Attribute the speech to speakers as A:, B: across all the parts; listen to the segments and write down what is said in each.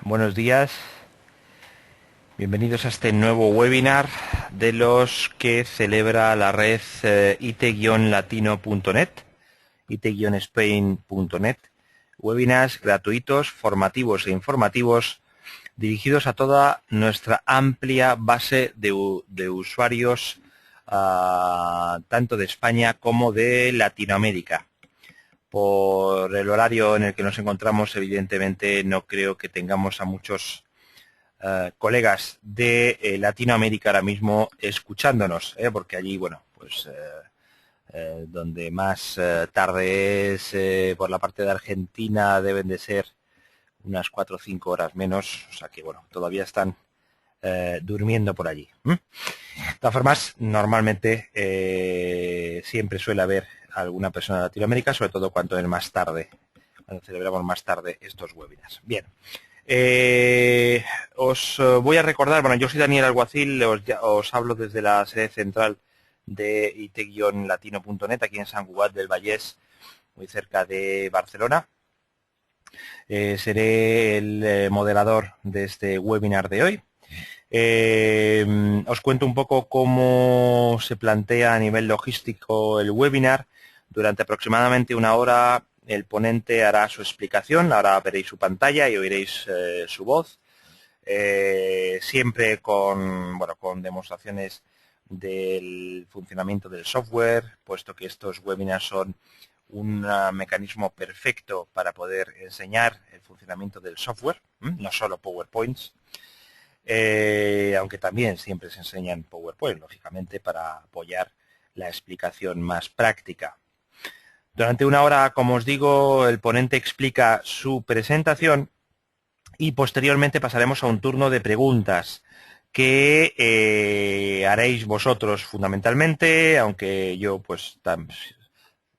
A: buenos días. Bienvenidos a este nuevo webinar de los que celebra la red it-latino.net, it-spain.net. Webinars gratuitos, formativos e informativos dirigidos a toda nuestra amplia base de usuarios, tanto de España como de Latinoamérica. Por el horario en el que nos encontramos, evidentemente no creo que tengamos a muchos colegas de Latinoamérica ahora mismo escuchándonos, porque allí, bueno, pues donde más tarde es por la parte de Argentina deben de ser unas 4 o 5 horas menos, o sea que, bueno, todavía están durmiendo por allí. De todas formas, normalmente siempre suele haber alguna persona de Latinoamérica, sobre todo cuando es más tarde, cuando celebramos más tarde estos webinars. Bien, os voy a recordar, bueno, yo soy Daniel Alguacil, os hablo desde la sede central de it-latino.net, aquí en Sant Cugat del Vallès, muy cerca de Barcelona. Seré el moderador de este webinar de hoy. Os cuento un poco cómo se plantea a nivel logístico el webinar. Durante aproximadamente una hora el ponente hará su explicación, ahora veréis su pantalla y oiréis su voz, siempre con demostraciones del funcionamiento del software, puesto que estos webinars son un mecanismo perfecto para poder enseñar el funcionamiento del software, no solo PowerPoints, aunque también siempre se enseñan PowerPoint, lógicamente, para apoyar la explicación más práctica. Durante una hora, como os digo, el ponente explica su presentación y posteriormente pasaremos a un turno de preguntas que haréis vosotros fundamentalmente, aunque yo pues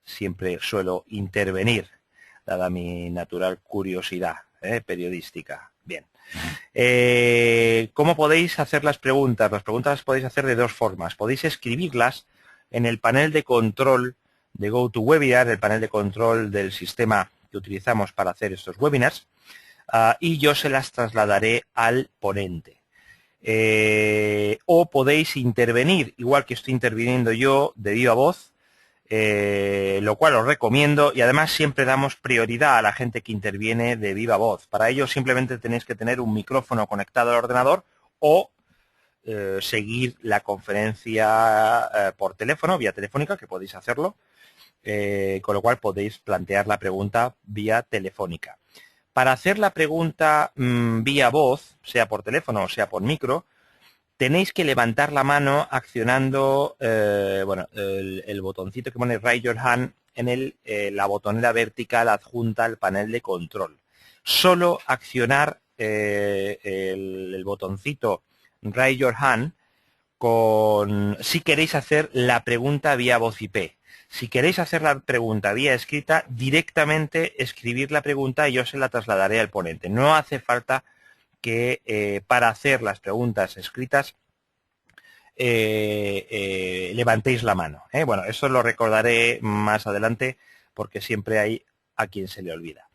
A: siempre suelo intervenir, dada mi natural curiosidad periodística. Bien. ¿Cómo podéis hacer las preguntas? Las preguntas las podéis hacer de dos formas. Podéis escribirlas en el panel de control de GoToWebinar, el panel de control del sistema que utilizamos para hacer estos webinars, y yo se las trasladaré al ponente. O podéis intervenir, igual que estoy interviniendo yo, de viva voz, lo cual os recomiendo, y además siempre damos prioridad a la gente que interviene de viva voz. Para ello simplemente tenéis que tener un micrófono conectado al ordenador o seguir la conferencia por teléfono, vía telefónica, que podéis hacerlo, con lo cual podéis plantear la pregunta vía telefónica. Para hacer la pregunta vía voz, sea por teléfono o sea por micro, tenéis que levantar la mano accionando el botoncito que pone Raise Your Hand en la botonera vertical adjunta al panel de control. Solo accionar el botoncito Raise Your Hand si queréis hacer la pregunta vía voz IP. Si queréis hacer la pregunta vía escrita, directamente escribir la pregunta y yo se la trasladaré al ponente. No hace falta que para hacer las preguntas escritas levantéis la mano. Bueno, eso lo recordaré más adelante porque siempre hay a quien se le olvida.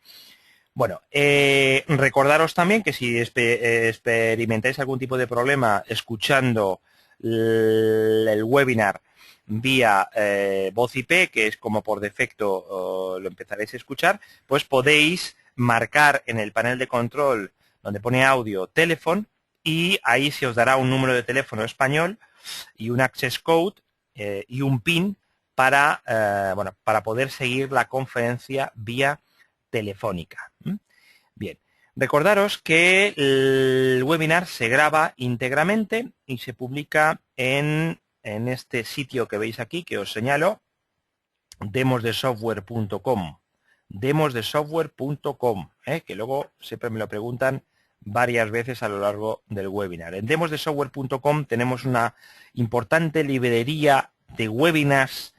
A: Bueno, recordaros también que si experimentáis algún tipo de problema escuchando el webinar vía voz IP, que es como por defecto lo empezaréis a escuchar, pues podéis marcar en el panel de control donde pone audio, teléfono, y ahí se os dará un número de teléfono español y un access code y un PIN para poder seguir la conferencia vía telefónica. Bien, recordaros que el webinar se graba íntegramente y se publica en este sitio que veis aquí, que os señalo, demosdesoftware.com, demosdesoftware.com, que luego siempre me lo preguntan varias veces a lo largo del webinar. En demosdesoftware.com tenemos una importante librería de webinars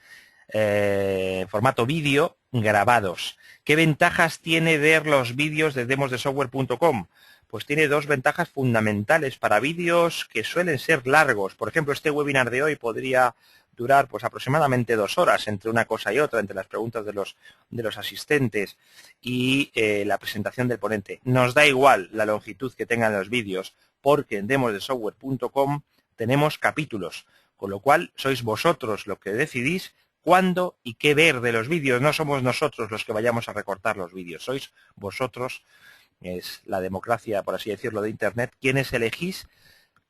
A: en formato vídeo grabados. ¿Qué ventajas tiene ver los vídeos de demosdesoftware.com? Pues tiene dos ventajas fundamentales para vídeos que suelen ser largos. Por ejemplo, este webinar de hoy podría durar pues aproximadamente 2 horas entre una cosa y otra, entre las preguntas de los asistentes y la presentación del ponente. Nos da igual la longitud que tengan los vídeos, porque en demosdesoftware.com tenemos capítulos, con lo cual sois vosotros los que decidís cuándo y qué ver de los vídeos. No somos nosotros los que vayamos a recortar los vídeos, sois vosotros, es la democracia, por así decirlo, de Internet, quienes elegís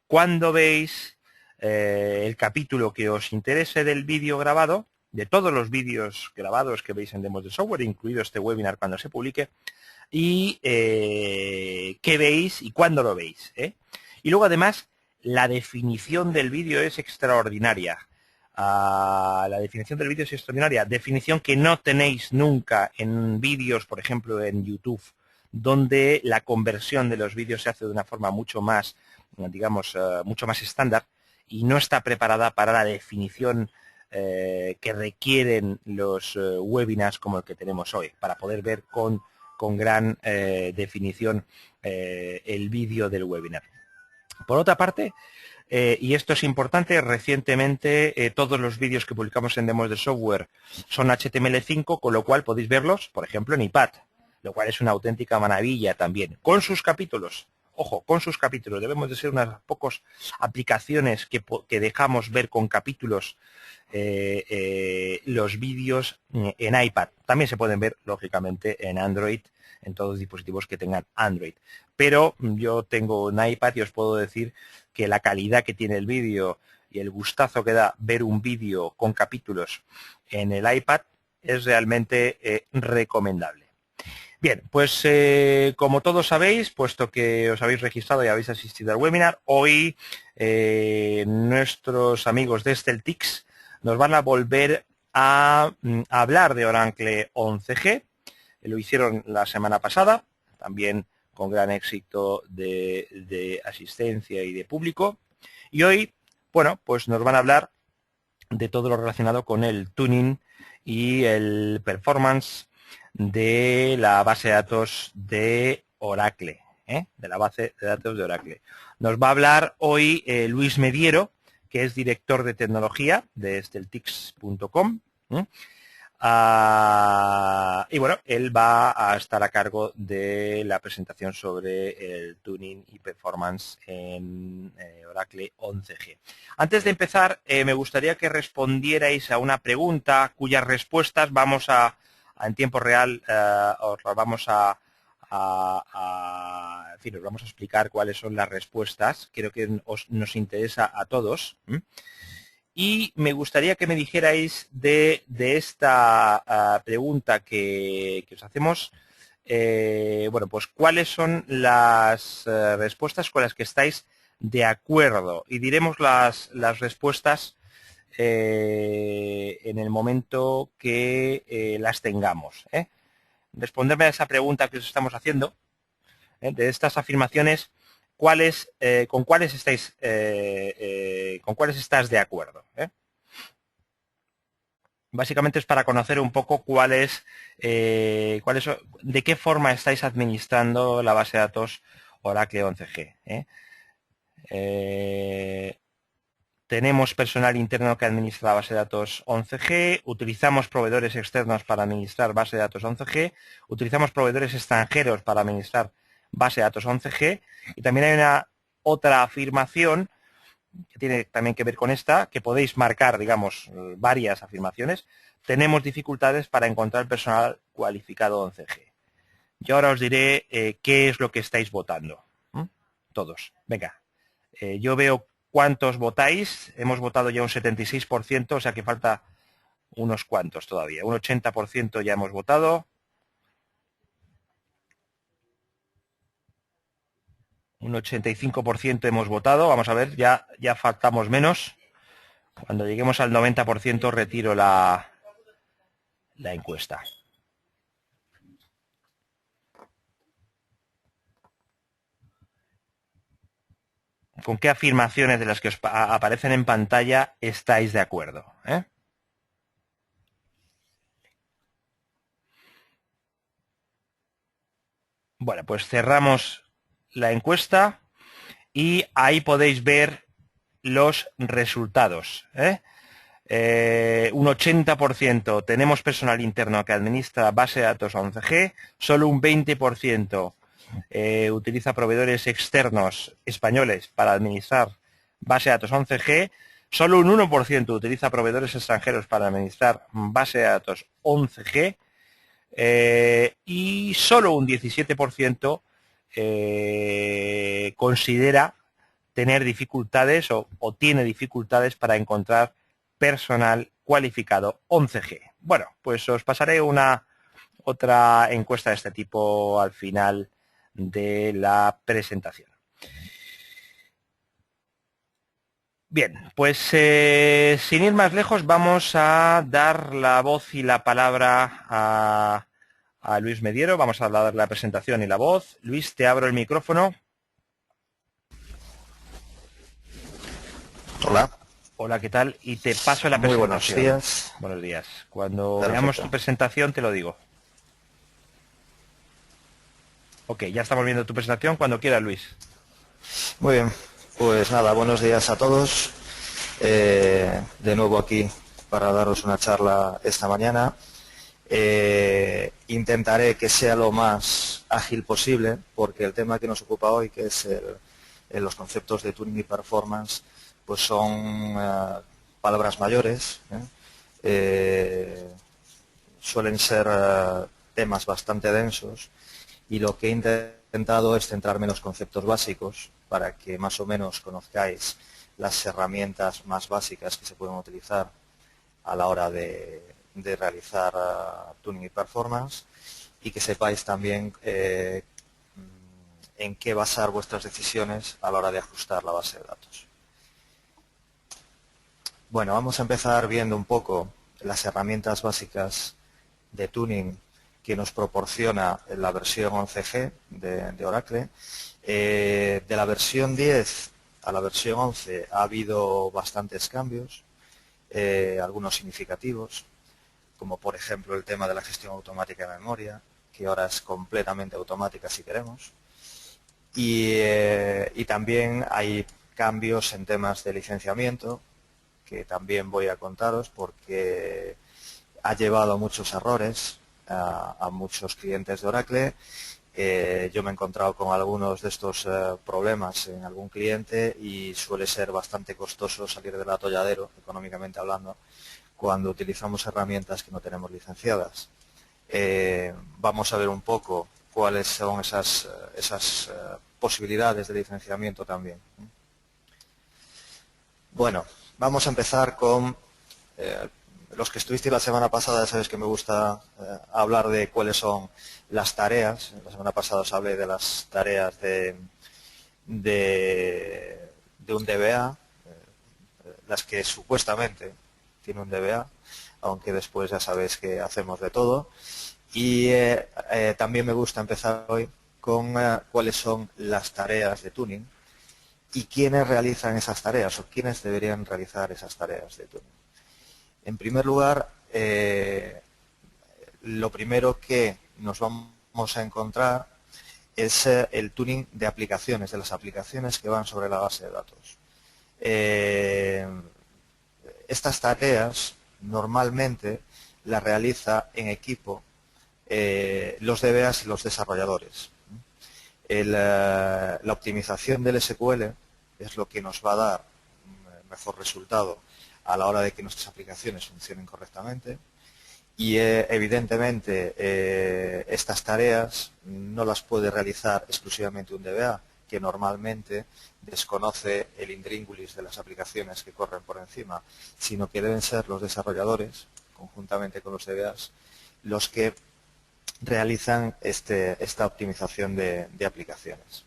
A: cuándo veis el capítulo que os interese del vídeo grabado, de todos los vídeos grabados que veis en Demos de Software, incluido este webinar cuando se publique, y qué veis y cuándo lo veis. Y luego, además, la definición del vídeo es extraordinaria. La definición del vídeo es extraordinaria. Definición que no tenéis nunca en vídeos, por ejemplo, en YouTube, donde la conversión de los vídeos se hace de una forma mucho más, digamos, mucho más estándar y no está preparada para la definición que requieren los webinars como el que tenemos hoy, para poder ver con gran definición el vídeo del webinar. Por otra parte, y esto es importante, recientemente todos los vídeos que publicamos en Demos de Software son HTML5, con lo cual podéis verlos, por ejemplo, en iPad, lo cual es una auténtica maravilla también, con sus capítulos. Ojo, con sus capítulos. Debemos de ser unas pocas aplicaciones que dejamos ver con capítulos los vídeos en iPad. También se pueden ver, lógicamente, en Android, en todos los dispositivos que tengan Android. Pero yo tengo un iPad y os puedo decir que la calidad que tiene el vídeo y el gustazo que da ver un vídeo con capítulos en el iPad es realmente recomendable. Bien, pues como todos sabéis, puesto que os habéis registrado y habéis asistido al webinar, hoy nuestros amigos de Celtics nos van a volver a hablar de Oracle 11G. Lo hicieron la semana pasada, también con gran éxito de asistencia y de público. Y hoy, bueno, pues nos van a hablar de todo lo relacionado con el tuning y el performance de la base de datos de Oracle, de la base de datos de Oracle. Nos va a hablar hoy Luis Mediero, que es director de tecnología de Celtics.com. Y bueno, él va a estar a cargo de la presentación sobre el tuning y performance en Oracle 11G. Antes de empezar, me gustaría que respondierais a una pregunta cuyas respuestas vamos en tiempo real, os vamos en fin, os vamos a explicar cuáles son las respuestas. Creo que nos interesa a todos. Y me gustaría que me dijerais de esta pregunta que os hacemos, bueno, pues cuáles son las respuestas con las que estáis de acuerdo. Y diremos las respuestas en el momento que las tengamos. Responderme a esa pregunta que os estamos haciendo, de estas afirmaciones, con cuáles estás de acuerdo. Básicamente es para conocer un poco de qué forma estáis administrando la base de datos Oracle 11G. Tenemos personal interno que administra la base de datos 11G, utilizamos proveedores externos para administrar base de datos 11G, utilizamos proveedores extranjeros para administrar base de datos 11G, y también hay una otra afirmación que tiene también que ver con esta, que podéis marcar, digamos, varias afirmaciones. Tenemos dificultades para encontrar personal cualificado 11G. Yo ahora os diré qué es lo que estáis votando. Todos. Venga. Yo veo cuántos votáis. Hemos votado ya un 76%, o sea que falta unos cuantos todavía. Un 80% ya hemos votado. Un 85% hemos votado. Vamos a ver, ya faltamos menos. Cuando lleguemos al 90% retiro la encuesta. ¿Con qué afirmaciones de las que os aparecen en pantalla estáis de acuerdo? Bueno, pues cerramos la encuesta y ahí podéis ver los resultados. un 80% tenemos personal interno que administra base de datos 11G, solo un 20% utiliza proveedores externos españoles para administrar base de datos 11G, solo un 1% utiliza proveedores extranjeros para administrar base de datos 11G y solo un 17% considera tener dificultades o tiene dificultades para encontrar personal cualificado 11G. Bueno, pues os pasaré otra encuesta de este tipo al final de la presentación. Bien, pues sin ir más lejos vamos a dar la voz y la palabra a Luis Mediero. Vamos a dar la presentación y la voz. Luis, te abro el micrófono.
B: Hola.
A: Hola, ¿qué tal? Y te paso la presentación.
B: Muy buenos días.
A: Buenos días. Cuando
B: Perfecto.
A: veamos tu presentación te lo digo. Ok, ya estamos viendo tu presentación. Cuando quieras, Luis.
B: Muy bien. Pues nada, buenos días a todos. De nuevo aquí para daros una charla esta mañana. Intentaré que sea lo más ágil posible, porque el tema que nos ocupa hoy, que es los conceptos de tuning y performance, pues son palabras mayores. Suelen ser temas bastante densos, y lo que he intentado es centrarme en los conceptos básicos para que más o menos conozcáis las herramientas más básicas que se pueden utilizar a la hora de realizar tuning y performance, y que sepáis también en qué basar vuestras decisiones a la hora de ajustar la base de datos. Bueno, vamos a empezar viendo un poco las herramientas básicas de tuning que nos proporciona la versión 11G de Oracle. De la versión 10 a la versión 11 ha habido bastantes cambios, algunos significativos, como por ejemplo el tema de la gestión automática de memoria, que ahora es completamente automática si queremos. Y también hay cambios en temas de licenciamiento, que también voy a contaros porque ha llevado a muchos errores a muchos clientes de Oracle. Yo me he encontrado con algunos de estos problemas en algún cliente, y suele ser bastante costoso salir del atolladero, económicamente hablando, cuando utilizamos herramientas que no tenemos licenciadas. Vamos a ver un poco cuáles son esas posibilidades de licenciamiento también. Bueno, vamos a empezar con los que estuvisteis la semana pasada. Sabéis que me gusta hablar de cuáles son las tareas. La semana pasada os hablé de las tareas de un DBA, las que supuestamente tiene un DBA, aunque después ya sabéis que hacemos de todo. Y también me gusta empezar hoy con cuáles son las tareas de tuning y quiénes realizan esas tareas, o quiénes deberían realizar esas tareas de tuning. En primer lugar, lo primero que nos vamos a encontrar es el tuning de aplicaciones, de las aplicaciones que van sobre la base de datos. Estas tareas normalmente las realiza en equipo los DBAs y los desarrolladores. La optimización del SQL es lo que nos va a dar un mejor resultado a la hora de que nuestras aplicaciones funcionen correctamente, y evidentemente estas tareas no las puede realizar exclusivamente un DBA, que normalmente desconoce el intríngulis de las aplicaciones que corren por encima, sino que deben ser los desarrolladores, conjuntamente con los DBAs, los que realizan esta optimización de aplicaciones.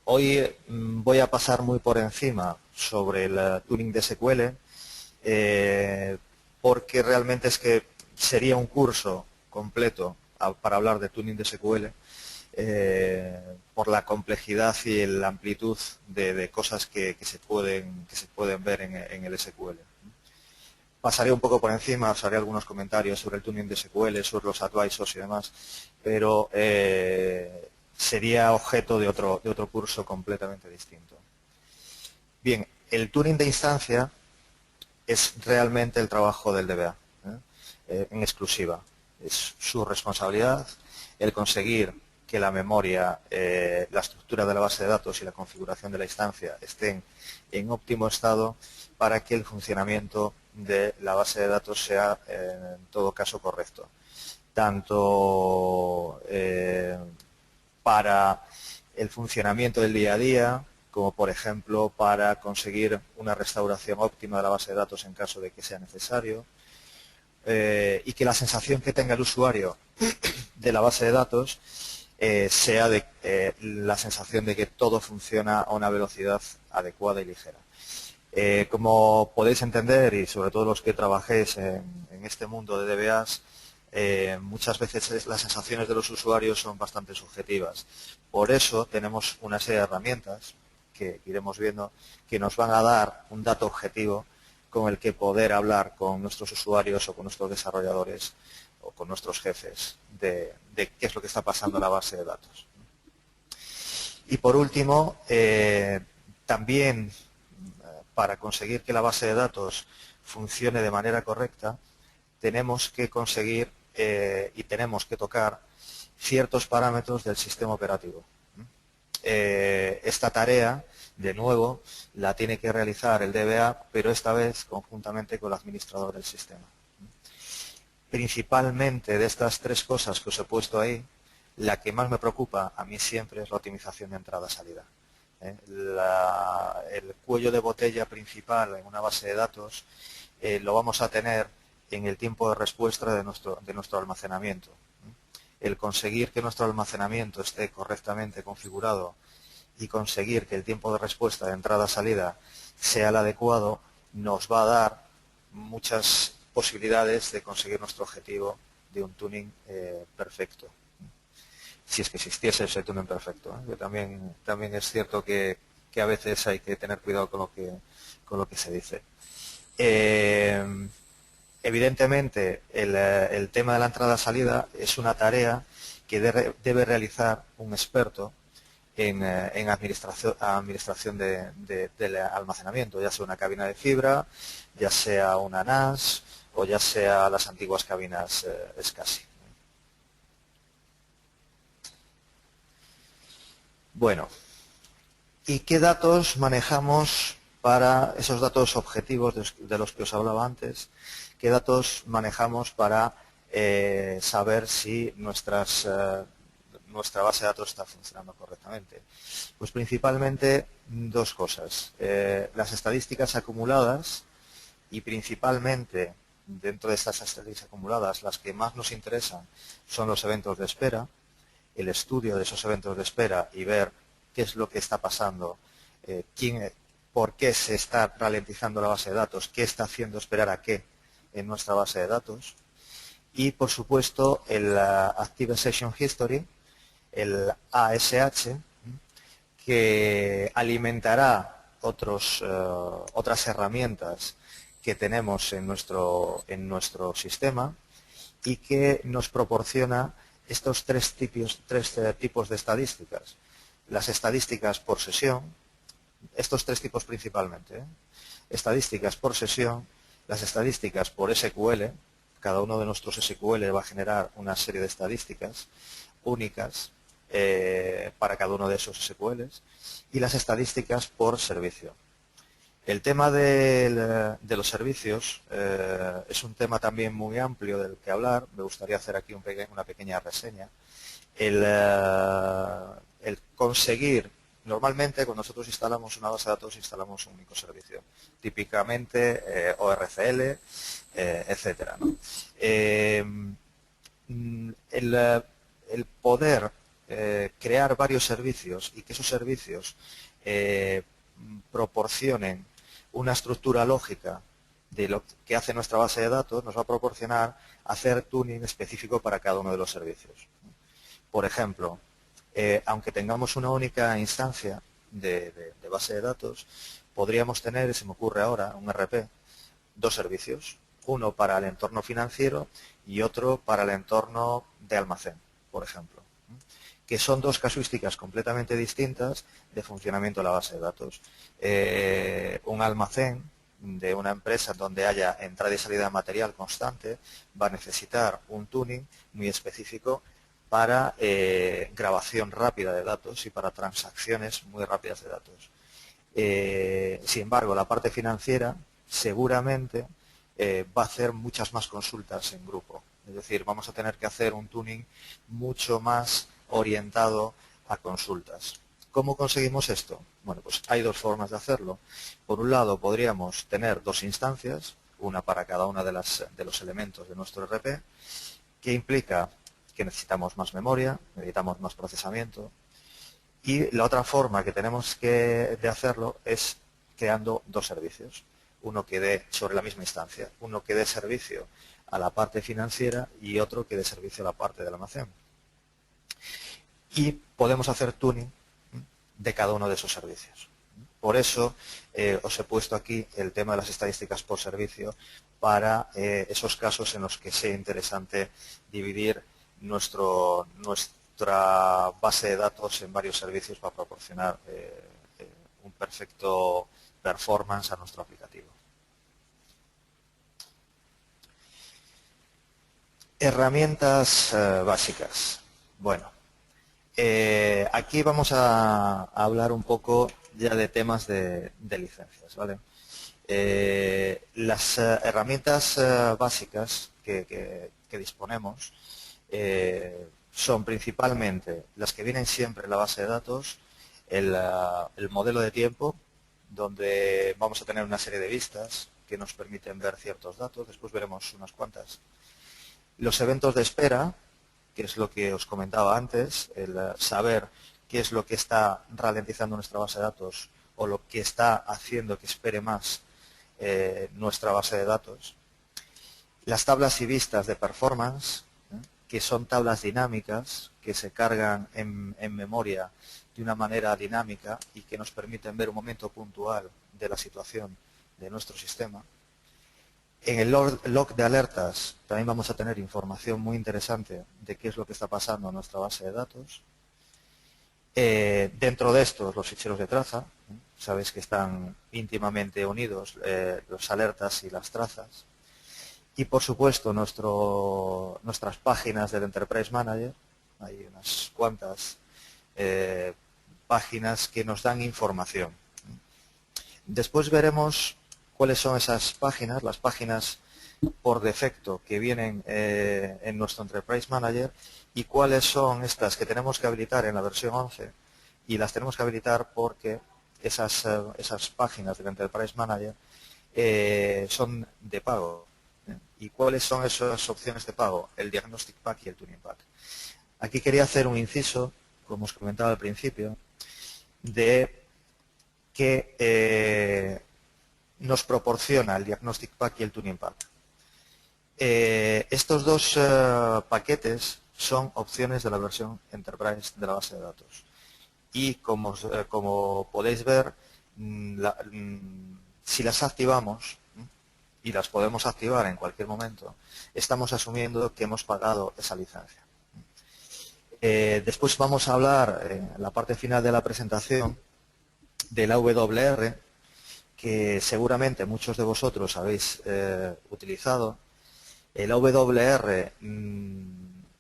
B: Hoy voy a pasar muy por encima sobre el tuning de SQL, porque realmente es que sería un curso completo para hablar de tuning de SQL, por la complejidad y la amplitud de cosas que se pueden ver en el SQL. Pasaré un poco por encima, os haré algunos comentarios sobre el tuning de SQL, sobre los advisors y demás, pero sería objeto de otro curso completamente distinto. Bien, el tuning de instancia es realmente el trabajo del DBA, en exclusiva. Es su responsabilidad el conseguir que la memoria, la estructura de la base de datos y la configuración de la instancia estén en óptimo estado para que el funcionamiento de la base de datos sea en todo caso correcto. Tanto para el funcionamiento del día a día, como por ejemplo para conseguir una restauración óptima de la base de datos en caso de que sea necesario, y que la sensación que tenga el usuario de la base de datos sea la sensación de que todo funciona a una velocidad adecuada y ligera. Como podéis entender, y sobre todo los que trabajéis en este mundo de DBAs, muchas veces las sensaciones de los usuarios son bastante subjetivas. Por eso tenemos una serie de herramientas que iremos viendo que nos van a dar un dato objetivo con el que poder hablar con nuestros usuarios o con nuestros desarrolladores o con nuestros jefes de qué es lo que está pasando en la base de datos. Y por último, también para conseguir que la base de datos funcione de manera correcta, tenemos que conseguir y tenemos que tocar ciertos parámetros del sistema operativo. Esta tarea, de nuevo, la tiene que realizar el DBA, pero esta vez conjuntamente con el administrador del sistema. Principalmente de estas tres cosas que os he puesto ahí, la que más me preocupa a mí siempre es la optimización de entrada-salida. El cuello de botella principal en una base de datos lo vamos a tener en el tiempo de respuesta de nuestro almacenamiento. El conseguir que nuestro almacenamiento esté correctamente configurado y conseguir que el tiempo de respuesta de entrada-salida sea el adecuado nos va a dar muchas posibilidades de conseguir nuestro objetivo de un tuning perfecto. Si es que existiese ese tuning perfecto, que también es cierto que a veces hay que tener cuidado con lo que se dice. Evidentemente, el tema de la entrada-salida es una tarea que debe realizar un experto en administración del almacenamiento, ya sea una cabina de fibra, ya sea una NAS o ya sea las antiguas cabinas SCSI. Bueno, ¿y qué datos manejamos para esos datos objetivos de los que os hablaba antes? ¿Qué datos manejamos para saber si nuestra base de datos está funcionando correctamente? Pues principalmente dos cosas. Las estadísticas acumuladas y principalmente dentro de estas estadísticas acumuladas las que más nos interesan son los eventos de espera, el estudio de esos eventos de espera y ver qué es lo que está pasando, por qué se está ralentizando la base de datos, qué está haciendo esperar a qué en nuestra base de datos. Y, por supuesto, el Active Session History, el ASH, que alimentará otras herramientas que tenemos en nuestro sistema y que nos proporciona estos tres tipos de estadísticas. Las estadísticas por sesión, estos tres tipos principalmente, estadísticas por sesión, las estadísticas por SQL, cada uno de nuestros SQL va a generar una serie de estadísticas únicas para cada uno de esos SQLs, y las estadísticas por servicio. El tema de los servicios es un tema también muy amplio del que hablar. Me gustaría hacer aquí una pequeña reseña. El conseguir, normalmente cuando nosotros instalamos una base de datos instalamos un único servicio, típicamente ORCL, etcétera, ¿no? El poder crear varios servicios y que esos servicios proporcionen una estructura lógica de lo que hace nuestra base de datos, nos va a proporcionar hacer tuning específico para cada uno de los servicios. Por ejemplo, aunque tengamos una única instancia de base de datos, podríamos tener, se me ocurre ahora, un RP, dos servicios, uno para el entorno financiero y otro para el entorno de almacén, por ejemplo, que son dos casuísticas completamente distintas de funcionamiento de la base de datos. Un almacén de una empresa donde haya entrada y salida de material constante va a necesitar un tuning muy específico para grabación rápida de datos y para transacciones muy rápidas de datos. Sin embargo, la parte financiera seguramente va a hacer muchas más consultas en grupo. Es decir, vamos a tener que hacer un tuning mucho más orientado a consultas. ¿Cómo conseguimos esto? Bueno, pues hay dos formas de hacerlo. Por un lado, podríamos tener dos instancias, una para cada una de los elementos de nuestro RP, que implica que necesitamos más memoria, necesitamos más procesamiento. Y la otra forma que tenemos de hacerlo es creando dos servicios. Uno que dé sobre la misma instancia, uno que dé servicio a la parte financiera y otro que dé servicio a la parte del almacén. Y podemos hacer tuning de cada uno de esos servicios. Por eso os he puesto aquí el tema de las estadísticas por servicio para esos casos en los que sea interesante dividir nuestra base de datos en varios servicios para proporcionar un perfecto performance a nuestro aplicativo. Herramientas básicas. Bueno, aquí vamos a hablar un poco ya de temas de licencias, ¿vale? Las herramientas básicas que disponemos son principalmente las que vienen siempre en la base de datos, el modelo de tiempo, donde vamos a tener una serie de vistas que nos permiten ver ciertos datos, después veremos unas cuantas. Los eventos de espera, que es lo que os comentaba antes, el saber qué es lo que está ralentizando nuestra base de datos o lo que está haciendo que espere más nuestra base de datos. Las tablas y vistas de performance, que son tablas dinámicas que se cargan en memoria de una manera dinámica y que nos permiten ver un momento puntual de la situación de nuestro sistema. En el log de alertas también vamos a tener información muy interesante de qué es lo que está pasando en nuestra base de datos. Dentro de estos, los ficheros de traza, sabéis que están íntimamente unidos los alertas y las trazas. Y por supuesto nuestras páginas del Enterprise Manager, hay unas cuantas páginas que nos dan información. Después veremos cuáles son esas páginas, las páginas por defecto que vienen en nuestro Enterprise Manager y cuáles son estas que tenemos que habilitar en la versión 11 y las tenemos que habilitar porque esas páginas del Enterprise Manager son de pago. ¿Y cuáles son esas opciones de pago? El Diagnostic Pack y el Tuning Pack. Aquí quería hacer un inciso, como os comentaba al principio, de que nos proporciona el Diagnostic Pack y el Tuning Pack. Estos dos paquetes son opciones de la versión Enterprise de la base de datos. Y como podéis ver, si las activamos, y las podemos activar en cualquier momento, estamos asumiendo que hemos pagado esa licencia. Después vamos a hablar en la parte final de la presentación de la WR, que seguramente muchos de vosotros habéis utilizado. El WR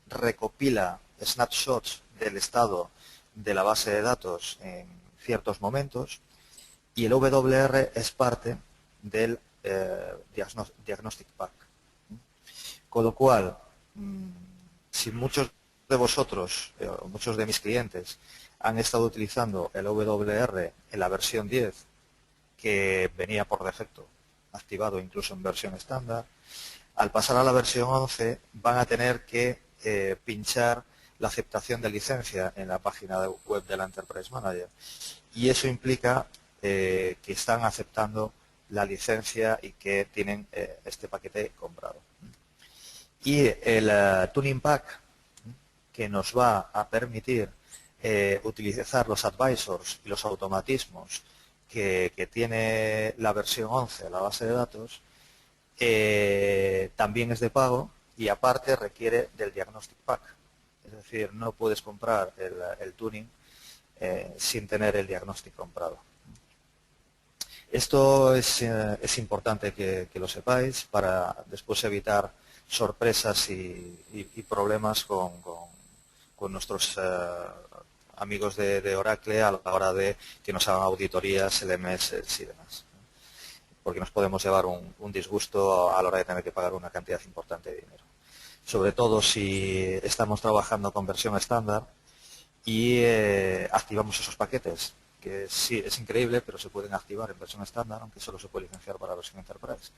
B: recopila snapshots del estado de la base de datos en ciertos momentos y el WR es parte del Diagnostic Pack. Con lo cual, si muchos de vosotros, muchos de mis clientes, han estado utilizando el WR en la versión 10, que venía por defecto activado incluso en versión estándar, al pasar a la versión 11 van a tener que pinchar la aceptación de licencia en la página web de la Enterprise Manager. Y eso implica que están aceptando la licencia y que tienen este paquete comprado. Y el Tuning Pack, que nos va a permitir utilizar los advisors y los automatismos que tiene la versión 11 de la base de datos, también es de pago y aparte requiere del Diagnostic Pack. Es decir, no puedes comprar el tuning sin tener el diagnóstico comprado. Esto es importante que lo sepáis para después evitar sorpresas y problemas con nuestros amigos de Oracle a la hora de que nos hagan auditorías, LMS y demás. Porque nos podemos llevar un disgusto a la hora de tener que pagar una cantidad importante de dinero. Sobre todo si estamos trabajando con versión estándar y activamos esos paquetes, que sí, es increíble, pero se pueden activar en versión estándar, aunque solo se puede licenciar para versión Enterprise.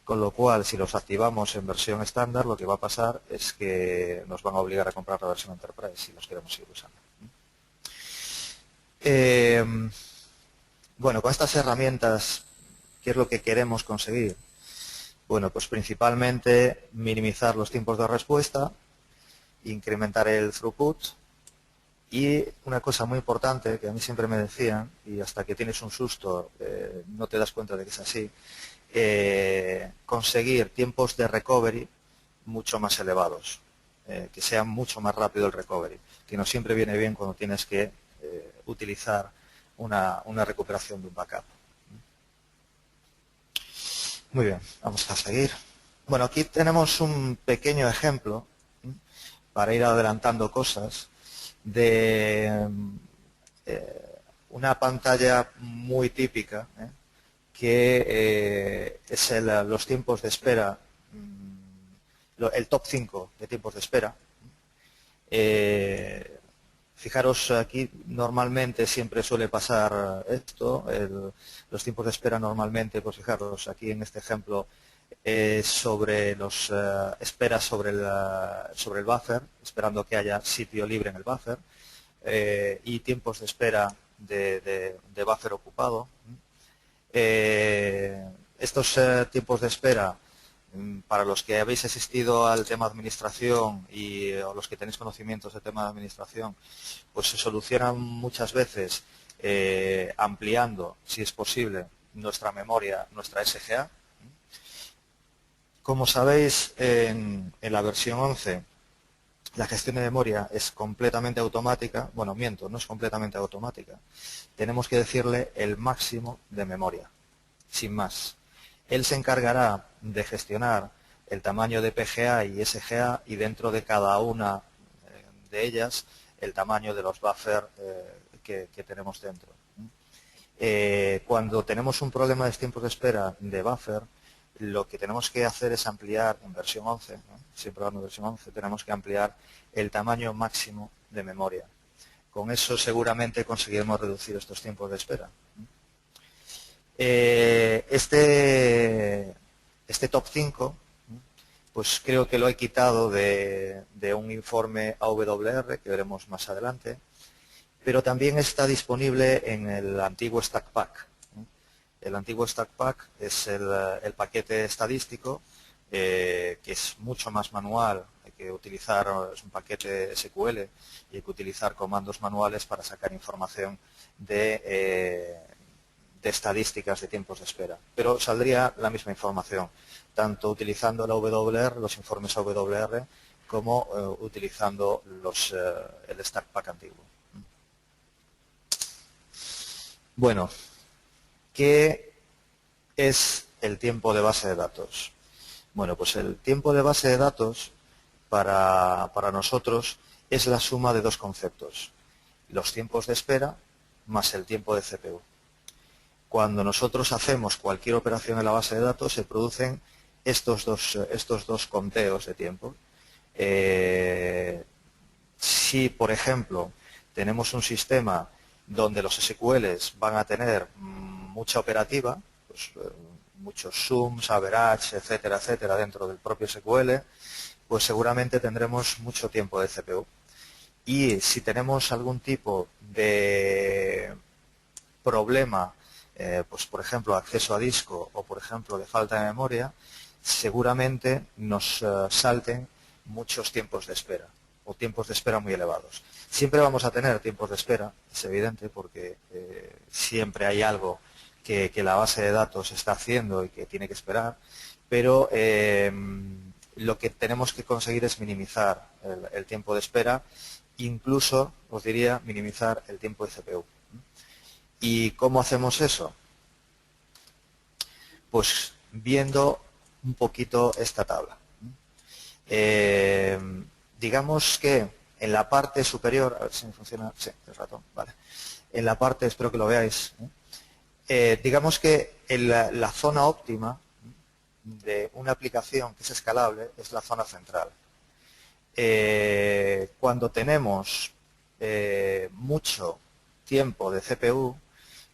B: Con lo cual, si los activamos en versión estándar, lo que va a pasar es que nos van a obligar a comprar la versión Enterprise si los queremos seguir usando. Bueno, con estas herramientas, ¿qué es lo que queremos conseguir? Bueno, pues principalmente minimizar los tiempos de respuesta, incrementar el throughput y una cosa muy importante que a mí siempre me decían, y hasta que tienes un susto no te das cuenta de que es así, conseguir tiempos de recovery mucho más elevados, que sea mucho más rápido el recovery, que no siempre viene bien cuando tienes que utilizar una recuperación de un backup. Muy bien, vamos a seguir. Bueno, aquí tenemos un pequeño ejemplo para ir adelantando cosas de una pantalla muy típica que es los tiempos de espera, el top 5 de tiempos de espera. Fijaros, aquí normalmente siempre suele pasar esto, los tiempos de espera normalmente, pues fijaros, aquí en este ejemplo, sobre los esperas sobre el buffer, esperando que haya sitio libre en el buffer, y tiempos de espera de buffer ocupado. Estos tiempos de espera, para los que habéis asistido al tema de administración o los que tenéis conocimientos de tema de administración, pues se solucionan muchas veces ampliando, si es posible, nuestra memoria, nuestra SGA. Como sabéis, en la versión 11, la gestión de memoria es completamente automática. Bueno, miento, no es completamente automática. Tenemos que decirle el máximo de memoria, sin más. Él se encargará de gestionar el tamaño de PGA y SGA y dentro de cada una de ellas el tamaño de los buffers que tenemos dentro. Cuando tenemos un problema de tiempos de espera de buffer, lo que tenemos que hacer es ampliar en versión 11, siempre hablando de versión 11, tenemos que ampliar el tamaño máximo de memoria. Con eso seguramente conseguiremos reducir estos tiempos de espera. Este top 5, pues creo que lo he quitado de un informe AWR que veremos más adelante, pero también está disponible en el antiguo Stack Pack. El antiguo Stack Pack es el paquete estadístico, que es mucho más manual, hay que utilizar, es un paquete SQL y hay que utilizar comandos manuales para sacar información de estadísticas de tiempos de espera. Pero saldría la misma información, tanto utilizando la WR, los informes AWR, como utilizando el Stack Pack antiguo. Bueno, ¿qué es el tiempo de base de datos? Bueno, pues el tiempo de base de datos para nosotros es la suma de dos conceptos, los tiempos de espera más el tiempo de CPU. Cuando nosotros hacemos cualquier operación en la base de datos se producen estos dos conteos de tiempo. Si, por ejemplo, tenemos un sistema donde los SQLs van a tener mucha operativa, pues, muchos sums, average, etcétera, etcétera, dentro del propio SQL, pues seguramente tendremos mucho tiempo de CPU. Y si tenemos algún tipo de problema, pues por ejemplo acceso a disco o por ejemplo de falta de memoria, seguramente nos salten muchos tiempos de espera o tiempos de espera muy elevados. Siempre vamos a tener tiempos de espera, es evidente, porque siempre hay algo que la base de datos está haciendo y que tiene que esperar, pero lo que tenemos que conseguir es minimizar el tiempo de espera, incluso, os diría, minimizar el tiempo de CPU. ¿Y cómo hacemos eso? pues viendo un poquito esta tabla. Digamos que en la parte superior, a ver si me funciona, sí, el ratón, vale. En la parte, espero que lo veáis, digamos que en la zona óptima de una aplicación que es escalable es la zona central. Cuando tenemos mucho tiempo de CPU,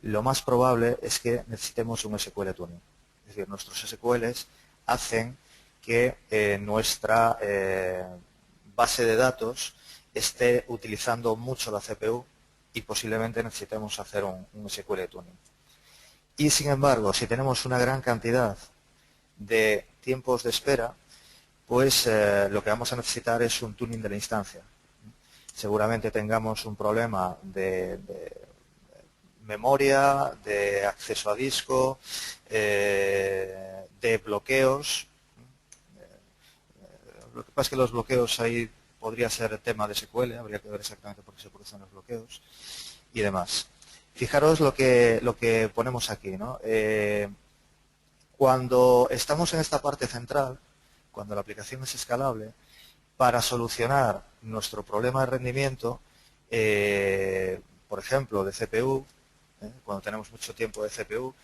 B: lo más probable es que necesitemos un SQL tuning. Es decir, nuestros SQLs hacen que nuestra base de datos esté utilizando mucho la CPU y posiblemente necesitemos hacer un SQL tuning. Y sin embargo, si tenemos una gran cantidad de tiempos de espera, pues lo que vamos a necesitar es un tuning de la instancia. Seguramente tengamos un problema de memoria, de acceso a disco, de bloqueos. Lo que pasa es que los bloqueos ahí podría ser tema de SQL, habría que ver exactamente por qué se producen los bloqueos y demás. Fijaros lo que ponemos aquí, ¿no? Cuando estamos en esta parte central, cuando la aplicación es escalable, para solucionar nuestro problema de rendimiento, por ejemplo, de CPU, cuando tenemos mucho tiempo de CPU,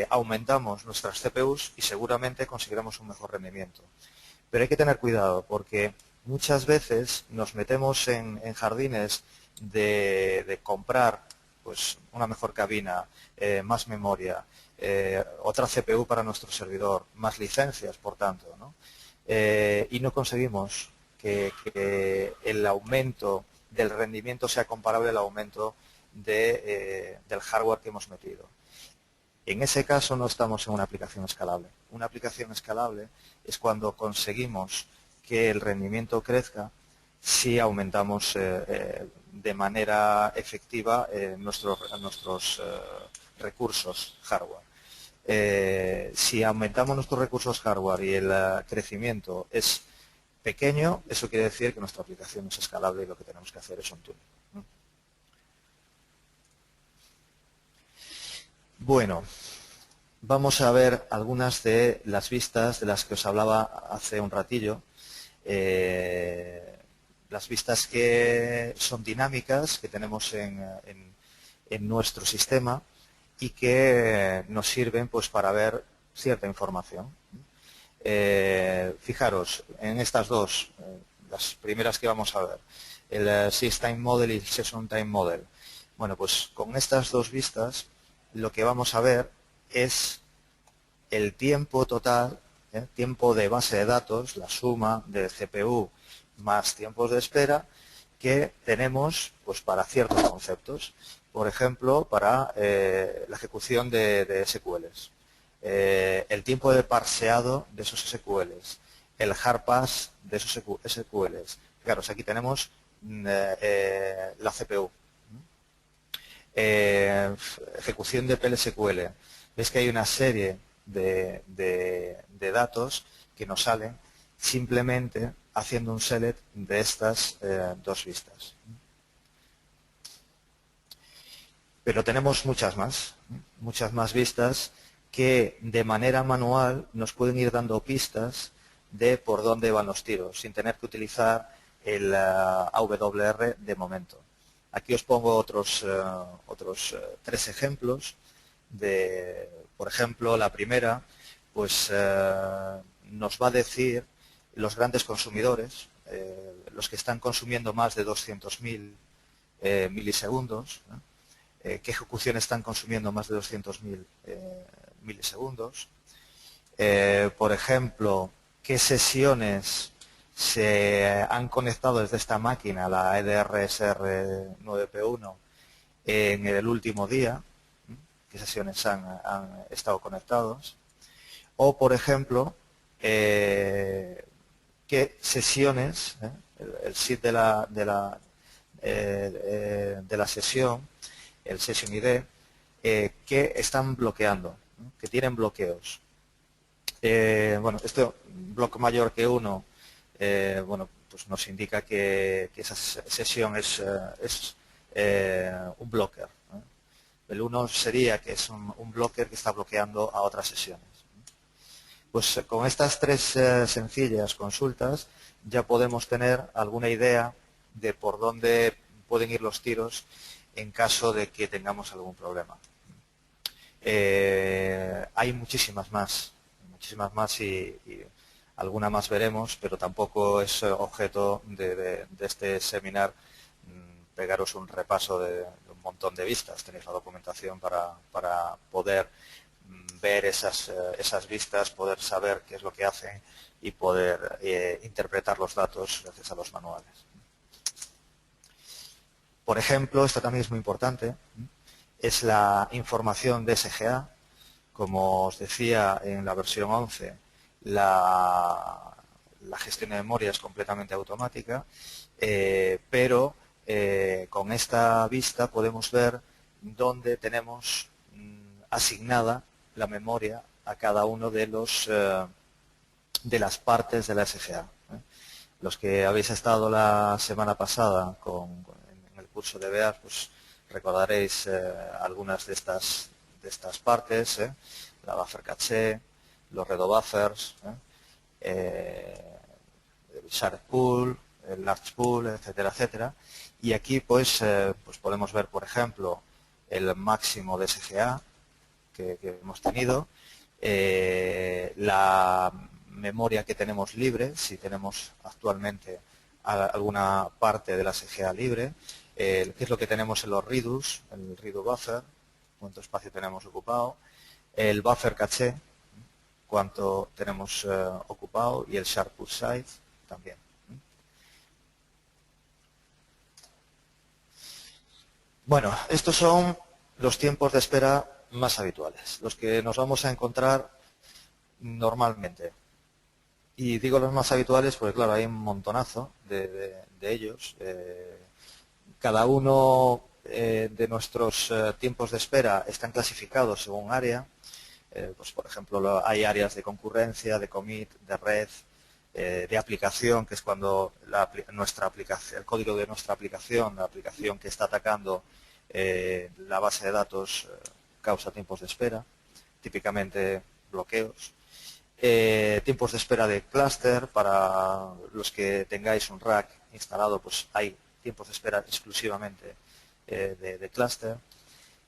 B: aumentamos nuestras CPUs y seguramente conseguiremos un mejor rendimiento. Pero hay que tener cuidado porque muchas veces nos metemos en jardines de comprar pues, una mejor cabina, más memoria, otra CPU para nuestro servidor, más licencias, por tanto, ¿no? Y no conseguimos que el aumento del rendimiento sea comparable al aumento del hardware que hemos metido. En ese caso no estamos en una aplicación escalable. Una aplicación escalable es cuando conseguimos que el rendimiento crezca si aumentamos de manera efectiva nuestros recursos hardware. Si aumentamos nuestros recursos hardware y el crecimiento es pequeño, eso quiere decir que nuestra aplicación es escalable y lo que tenemos que hacer es un tuning. Bueno, vamos a ver algunas de las vistas de las que os hablaba hace un ratillo. Las vistas que son dinámicas, que tenemos en nuestro sistema y que nos sirven pues, para ver cierta información. Fijaros en estas dos, las primeras que vamos a ver, el SysTime Model y el Session Time Model. Bueno, pues con estas dos vistas lo que vamos a ver es el tiempo total, tiempo de base de datos, la suma de CPU más tiempos de espera que tenemos pues, para ciertos conceptos. Por ejemplo, para la ejecución de SQLs. El tiempo de parseado de esos SQLs, el hard pass de esos SQLs. Fijaros, aquí tenemos la CPU. Ejecución de PLSQL. Ves que hay una serie de datos que nos salen simplemente haciendo un select de estas dos vistas. Pero tenemos muchas más vistas que de manera manual nos pueden ir dando pistas de por dónde van los tiros, sin tener que utilizar el AWR de momento. Aquí os pongo otros tres ejemplos. Por ejemplo, la primera pues nos va a decir los grandes consumidores, los que están consumiendo más de 200.000 milisegundos, qué ejecuciones están consumiendo más de 200.000 milisegundos. Por ejemplo, qué sesiones se han conectado desde esta máquina, la EDRSR 9P1, en el último día, qué sesiones han estado conectados. O, por ejemplo, qué sesiones, el SID de la sesión, el Session ID, que están bloqueando, que tienen bloqueos. Bueno, este bloque mayor que 1, bueno, pues nos indica que esa sesión es un blocker. El 1 sería que es un blocker que está bloqueando a otras sesiones. Pues con estas tres sencillas consultas ya podemos tener alguna idea de por dónde pueden ir los tiros en caso de que tengamos algún problema. Hay muchísimas más y alguna más veremos, pero tampoco es objeto de este seminar pegaros un repaso de un montón de vistas. Tenéis la documentación para poder ver esas vistas, poder saber qué es lo que hacen y poder interpretar los datos gracias a los manuales. Por ejemplo, esto también es muy importante, es la información de SGA. Como os decía, en la versión 11 la gestión de memoria es completamente automática, pero con esta vista podemos ver dónde tenemos asignada la memoria a cada uno de las partes de la SGA. Los que habéis estado la semana pasada en el curso de BEAS, pues recordaréis algunas de estas partes, la buffer caché, los redo buffers, el shard pool, el large pool, etcétera, etcétera. Y aquí pues podemos ver, por ejemplo, el máximo de SGA que hemos tenido, la memoria que tenemos libre, si tenemos actualmente alguna parte de la SGA libre, qué es lo que tenemos en los redos, el redo buffer, cuánto espacio tenemos ocupado, el buffer caché, cuánto tenemos ocupado, y el shard pool size también. Bueno, estos son los tiempos de espera más habituales, los que nos vamos a encontrar normalmente. Y digo los más habituales porque, claro, hay un montonazo de ellos. Cada uno de nuestros tiempos de espera están clasificados según área. Pues, por ejemplo, hay áreas de concurrencia, de commit, de red, de aplicación, que es cuando el código de nuestra aplicación, la aplicación que está atacando la base de datos, causa tiempos de espera, típicamente bloqueos. Tiempos de espera de clúster, para los que tengáis un rack instalado, pues hay tiempos de espera exclusivamente de clúster.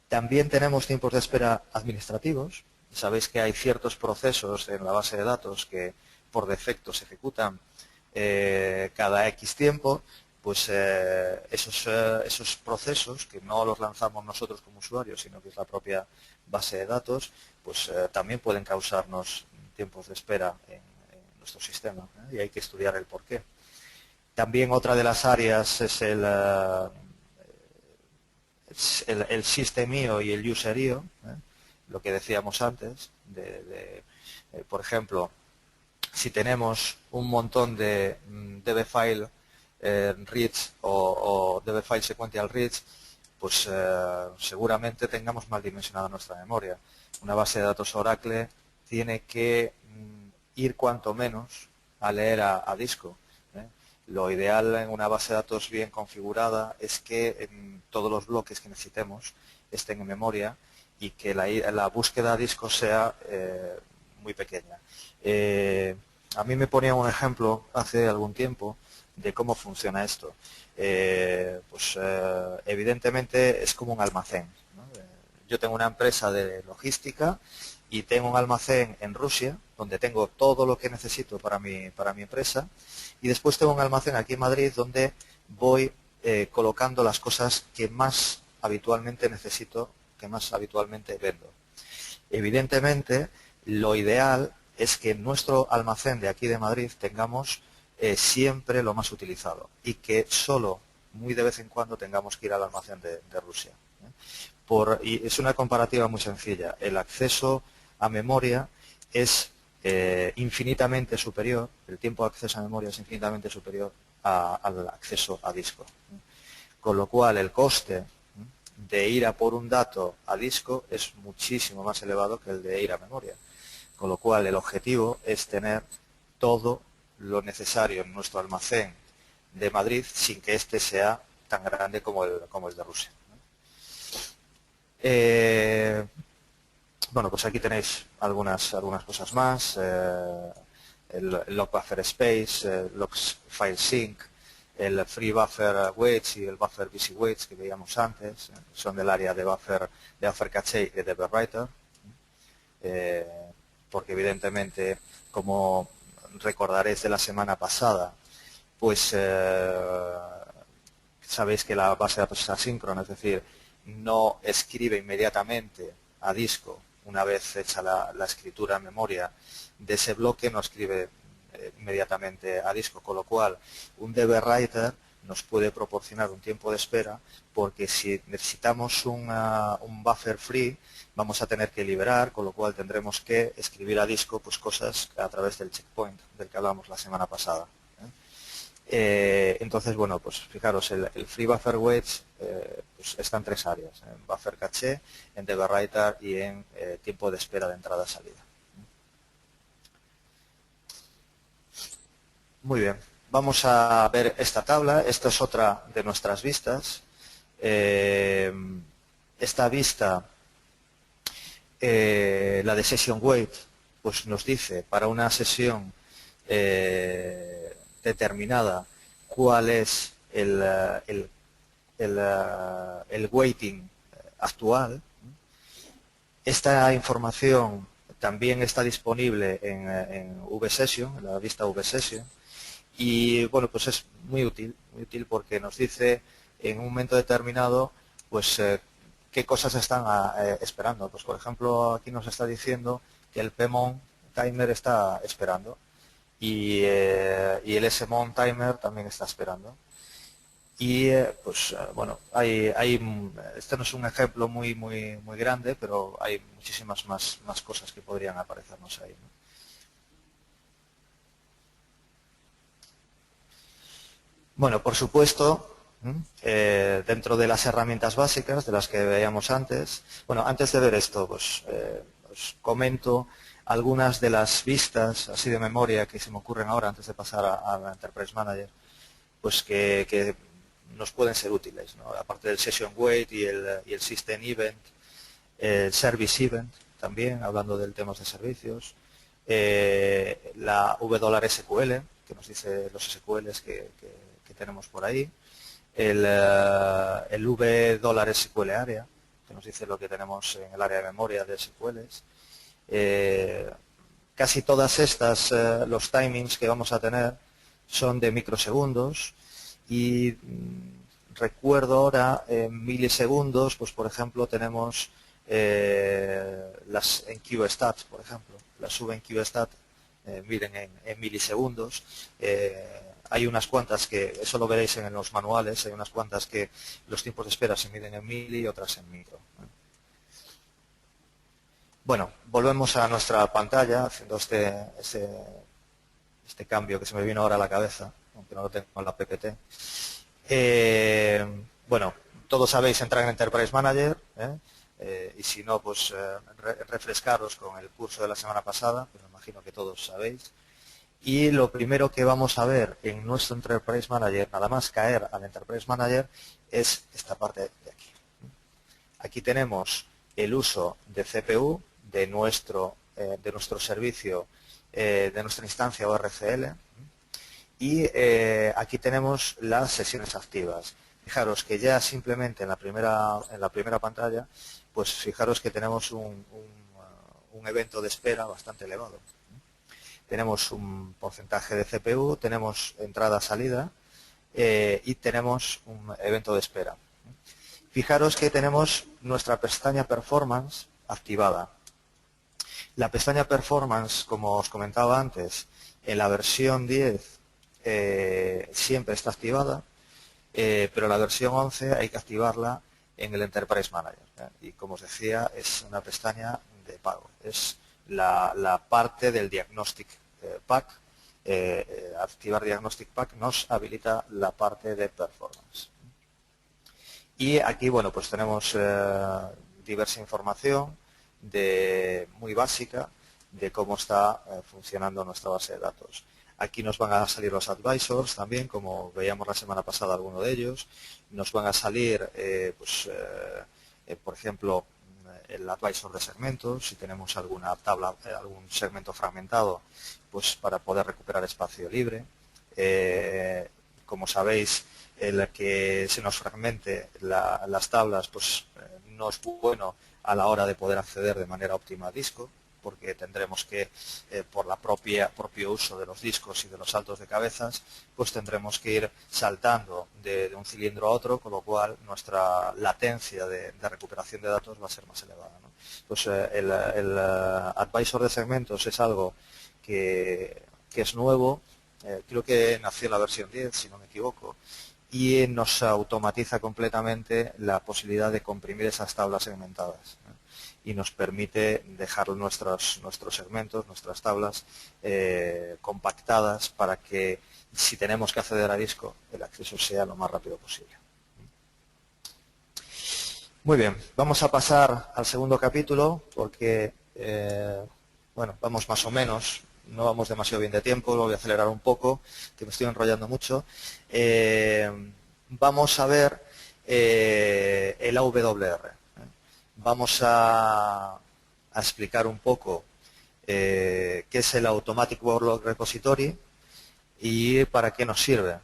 B: También tenemos tiempos de espera administrativos. Sabéis que hay ciertos procesos en la base de datos que por defecto se ejecutan cada X tiempo. Pues esos procesos, que no los lanzamos nosotros como usuarios, sino que es la propia base de datos, pues también pueden causarnos tiempos de espera en nuestro sistema, y hay que estudiar el porqué. También otra de las áreas es el System.io y el User.io, lo que decíamos antes, por ejemplo, si tenemos un montón de dbFile reads o dbFile sequential reads, pues seguramente tengamos mal dimensionada nuestra memoria. Una base de datos Oracle tiene que ir cuanto menos a leer a disco. Lo ideal en una base de datos bien configurada es que todos los bloques que necesitemos estén en memoria y que la búsqueda a disco sea muy pequeña. A mí me ponía un ejemplo hace algún tiempo de cómo funciona esto. Evidentemente es como un almacén, ¿no? Yo tengo una empresa de logística y tengo un almacén en Rusia donde tengo todo lo que necesito para mi empresa, y después tengo un almacén aquí en Madrid donde voy colocando las cosas que más habitualmente necesito, que más habitualmente vendo. Evidentemente, lo ideal es que en nuestro almacén de aquí de Madrid tengamos siempre lo más utilizado y que solo muy de vez en cuando tengamos que ir al almacén de Rusia. Y es una comparativa muy sencilla. El acceso a memoria es infinitamente superior, el tiempo de acceso a memoria es infinitamente superior al acceso a disco. Con lo cual el coste de ir a por un dato a disco es muchísimo más elevado que el de ir a memoria. Con lo cual el objetivo es tener todo lo necesario en nuestro almacén de Madrid sin que éste sea tan grande como el de Rusia. Bueno, pues aquí tenéis algunas cosas más. El log buffer space, log file sync, el free buffer weights y el buffer busy weights que veíamos antes, son del área de buffer caché y de writer, porque evidentemente, como recordaréis de la semana pasada, pues sabéis que la base de datos es asíncrona, es decir, no escribe inmediatamente a disco una vez hecha la escritura en memoria de ese bloque, no escribe inmediatamente a disco, con lo cual un DB Writer nos puede proporcionar un tiempo de espera, porque si necesitamos un buffer free vamos a tener que liberar, con lo cual tendremos que escribir a disco pues cosas a través del checkpoint del que hablamos la semana pasada. Entonces, bueno, pues fijaros, el free buffer weights pues está en tres áreas: en buffer caché, en DB Writer y en tiempo de espera de entrada-salida. Muy bien, vamos a ver esta tabla. Esta es otra de nuestras vistas. Esta vista, la de Session Weight, pues nos dice para una sesión determinada cuál es el weighting actual. Esta información también está disponible en VSession, en la vista VSession, y bueno, pues es muy útil porque nos dice en un momento determinado pues qué cosas están esperando. Pues por ejemplo, aquí nos está diciendo que el PMON timer está esperando y el SMON timer también está esperando. Y pues bueno, este no es un ejemplo muy grande, pero hay muchísimas más cosas que podrían aparecernos ahí, ¿no? Bueno, por supuesto, dentro de las herramientas básicas de las que veíamos antes, bueno, antes de ver esto, pues os comento algunas de las vistas así de memoria que se me ocurren ahora antes de pasar a la Enterprise Manager, pues que nos pueden ser útiles, ¿no? Aparte del Session Weight y el System Event, el Service Event también, hablando del temas de servicios, la WSQL, que nos dice los SQLs que tenemos por ahí, el $SQL Area, que nos dice lo que tenemos en el área de memoria de SQLs. Casi todas estas, los timings que vamos a tener son de microsegundos y recuerdo ahora en milisegundos, pues por ejemplo tenemos las en QStat, por ejemplo, las sube en QStat, miren en milisegundos. Hay unas cuantas que, eso lo veréis en los manuales, hay unas cuantas que los tiempos de espera se miden en mili y otras en micro. Bueno, volvemos a nuestra pantalla haciendo este cambio que se me vino ahora a la cabeza, aunque no lo tengo en la PPT. Bueno, todos sabéis entrar en Enterprise Manager, y si no, pues refrescaros con el curso de la semana pasada, pues me imagino que todos sabéis. Y lo primero que vamos a ver en nuestro Enterprise Manager, nada más caer al Enterprise Manager, es esta parte de aquí. Aquí tenemos el uso de CPU de nuestro servicio, de nuestra instancia ORCL, y aquí tenemos las sesiones activas. Fijaros que ya simplemente en la primera pantalla, pues fijaros que tenemos un evento de espera bastante elevado. Tenemos un porcentaje de CPU, tenemos entrada-salida y tenemos un evento de espera. Fijaros que tenemos nuestra pestaña Performance activada. La pestaña Performance, como os comentaba antes, en la versión 10 siempre está activada, pero la versión 11 hay que activarla en el Enterprise Manager. Y como os decía, es una pestaña de pago. Es la parte del Diagnostic Pack. Activar Diagnostic Pack nos habilita la parte de Performance. Y aquí, bueno, pues tenemos diversa información muy básica de cómo está funcionando nuestra base de datos. Aquí nos van a salir los advisors también, como veíamos la semana pasada alguno de ellos. Nos van a salir por ejemplo, el advisor de segmentos, si tenemos alguna tabla, algún segmento fragmentado, pues para poder recuperar espacio libre. Como sabéis, el que se nos fragmente las tablas, pues no es bueno a la hora de poder acceder de manera óptima al disco, porque tendremos que, por la propio uso de los discos y de los saltos de cabezas, pues tendremos que ir saltando de un cilindro a otro, con lo cual nuestra latencia de recuperación de datos va a ser más elevada, ¿no? Pues el advisor de segmentos es algo que es nuevo, creo que nació en la versión 10, si no me equivoco, y nos automatiza completamente la posibilidad de comprimir esas tablas segmentadas, ¿no? Y nos permite dejar nuestros segmentos, nuestras tablas compactadas para que, si tenemos que acceder a disco, el acceso sea lo más rápido posible. Muy bien, vamos a pasar al segundo capítulo porque, bueno, vamos más o menos, no vamos demasiado bien de tiempo, lo voy a acelerar un poco, que me estoy enrollando mucho. Vamos a ver el AWR. Vamos a explicar un poco qué es el Automatic Workload Repository y para qué nos sirve.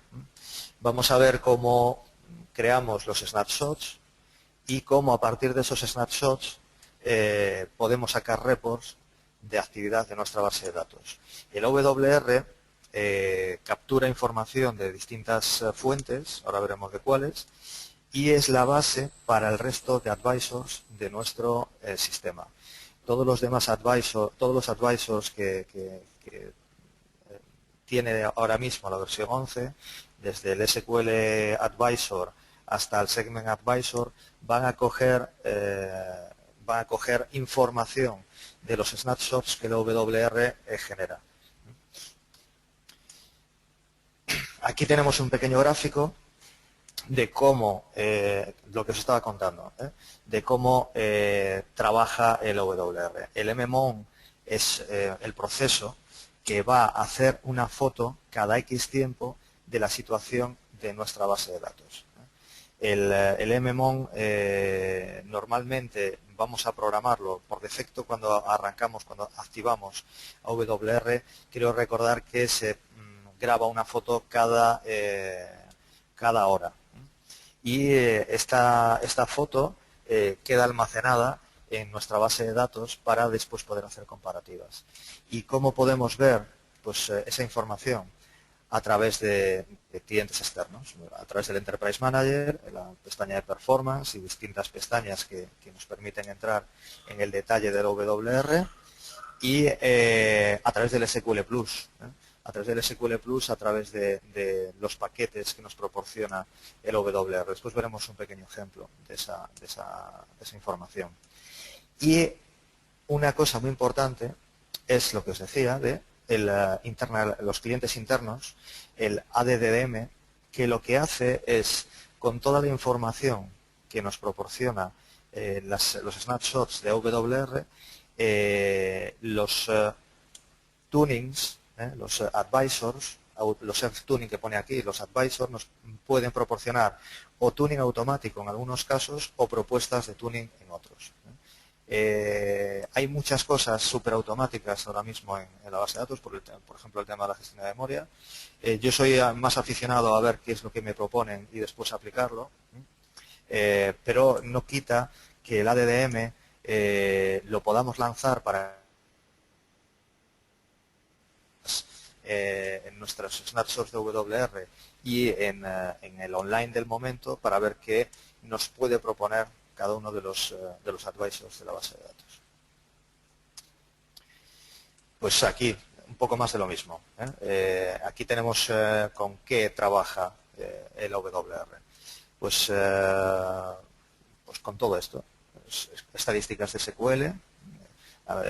B: Vamos a ver cómo creamos los snapshots y cómo a partir de esos snapshots podemos sacar reports de actividad de nuestra base de datos. El AWR captura información de distintas fuentes, ahora veremos de cuáles, y es la base para el resto de advisors de nuestro sistema. Todos los demás advisors que tiene ahora mismo la versión 11, desde el SQL Advisor hasta el Segment Advisor, van a coger información de los snapshots que el AWR genera. Aquí tenemos un pequeño gráfico de cómo, lo que os estaba contando, de cómo trabaja el AWR. El MMON es el proceso que va a hacer una foto cada X tiempo de la situación de nuestra base de datos. El MMON normalmente vamos a programarlo por defecto cuando arrancamos, cuando activamos AWR. Quiero recordar que se graba una foto cada hora. Y esta foto queda almacenada en nuestra base de datos para después poder hacer comparativas. ¿Y cómo podemos ver pues, esa información? A través de clientes externos, a través del Enterprise Manager, la pestaña de Performance y distintas pestañas que nos permiten entrar en el detalle del AWR, y a través del SQL Plus. A través del SQL Plus, a través de los paquetes que nos proporciona el AWR. Después veremos un pequeño ejemplo de esa información. Y una cosa muy importante es lo que os decía de los clientes internos, el ADDM, que lo que hace es, con toda la información que nos proporciona los snapshots de AWR, los tunings, los advisors, los self-tuning que pone aquí, los advisors nos pueden proporcionar o tuning automático en algunos casos o propuestas de tuning en otros. Hay muchas cosas súper automáticas ahora mismo en la base de datos, por ejemplo el tema de la gestión de memoria. Yo soy más aficionado a ver qué es lo que me proponen y después aplicarlo, pero no quita que el ADDM lo podamos lanzar para en nuestros snapshots de WR y en el online del momento para ver qué nos puede proponer cada uno de los advisors de la base de datos. Pues aquí, un poco más de lo mismo. Aquí tenemos con qué trabaja el AWR. Pues con todo esto. Estadísticas de SQL.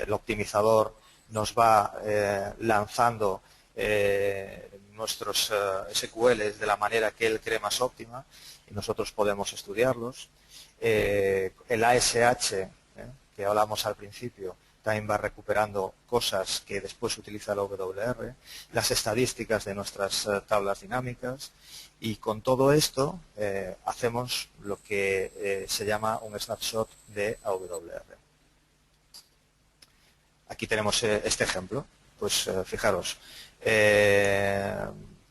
B: El optimizador nos va lanzando nuestros SQLs de la manera que él cree más óptima y nosotros podemos estudiarlos. El ASH, que hablamos al principio, también va recuperando cosas que después utiliza la WR, las estadísticas de nuestras tablas dinámicas, y con todo esto hacemos lo que se llama un snapshot de AWR. Aquí tenemos este ejemplo. Pues fijaros,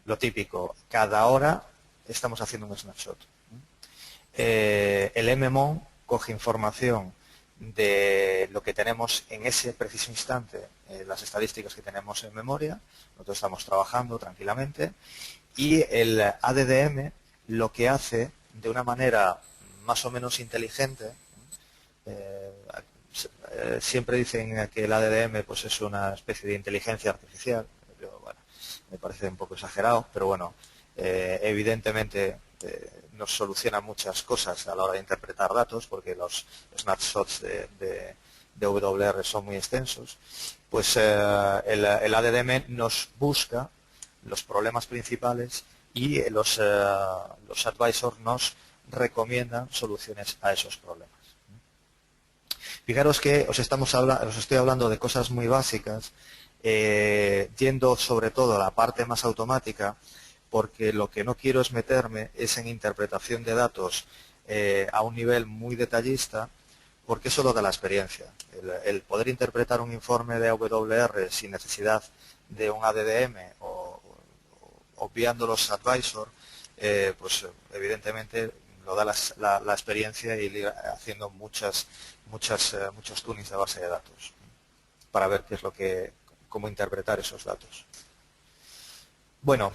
B: lo típico, cada hora estamos haciendo un snapshot. El MMON coge información de lo que tenemos en ese preciso instante, las estadísticas que tenemos en memoria, nosotros estamos trabajando tranquilamente, y el ADDM lo que hace de una manera más o menos inteligente, siempre dicen que el ADDM pues es una especie de inteligencia artificial. Yo, bueno, me parece un poco exagerado, pero bueno, evidentemente nos soluciona muchas cosas a la hora de interpretar datos, porque los snapshots de WR son muy extensos. Pues el ADDM nos busca los problemas principales y los advisors nos recomiendan soluciones a esos problemas. Fijaros que os estoy hablando de cosas muy básicas, yendo sobre todo a la parte más automática, porque lo que no quiero es meterme es en interpretación de datos a un nivel muy detallista, porque eso lo da la experiencia. El poder interpretar un informe de AWR sin necesidad de un ADDM o obviando los advisors, pues evidentemente lo da la experiencia y ir haciendo muchos tunings de base de datos para ver cómo interpretar esos datos. Bueno,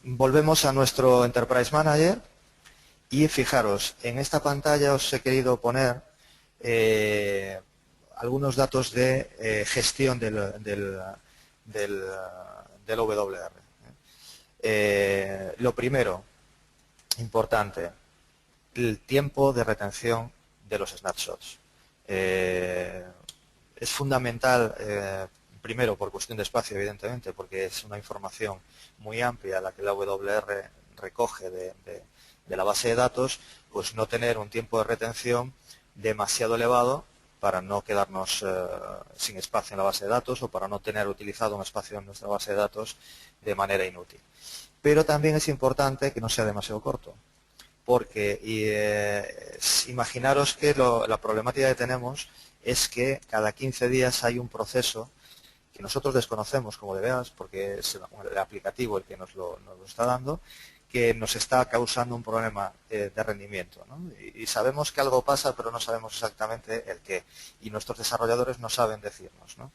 B: volvemos a nuestro Enterprise Manager y fijaros, en esta pantalla os he querido poner algunos datos de gestión del WR. Lo primero, importante, el tiempo de retención de los snapshots. Es fundamental, primero por cuestión de espacio, evidentemente, porque es una información muy amplia la que la WR recoge de la base de datos, pues no tener un tiempo de retención demasiado elevado para no quedarnos sin espacio en la base de datos o para no tener utilizado un espacio en nuestra base de datos de manera inútil. Pero también es importante que no sea demasiado corto, porque imaginaros que la problemática que tenemos es que cada 15 días hay un proceso que nosotros desconocemos como DBAs, porque es el aplicativo el que nos lo está dando, que nos está causando un problema de rendimiento, ¿no? Y sabemos que algo pasa, pero no sabemos exactamente el qué, y nuestros desarrolladores no saben decirnos, ¿no?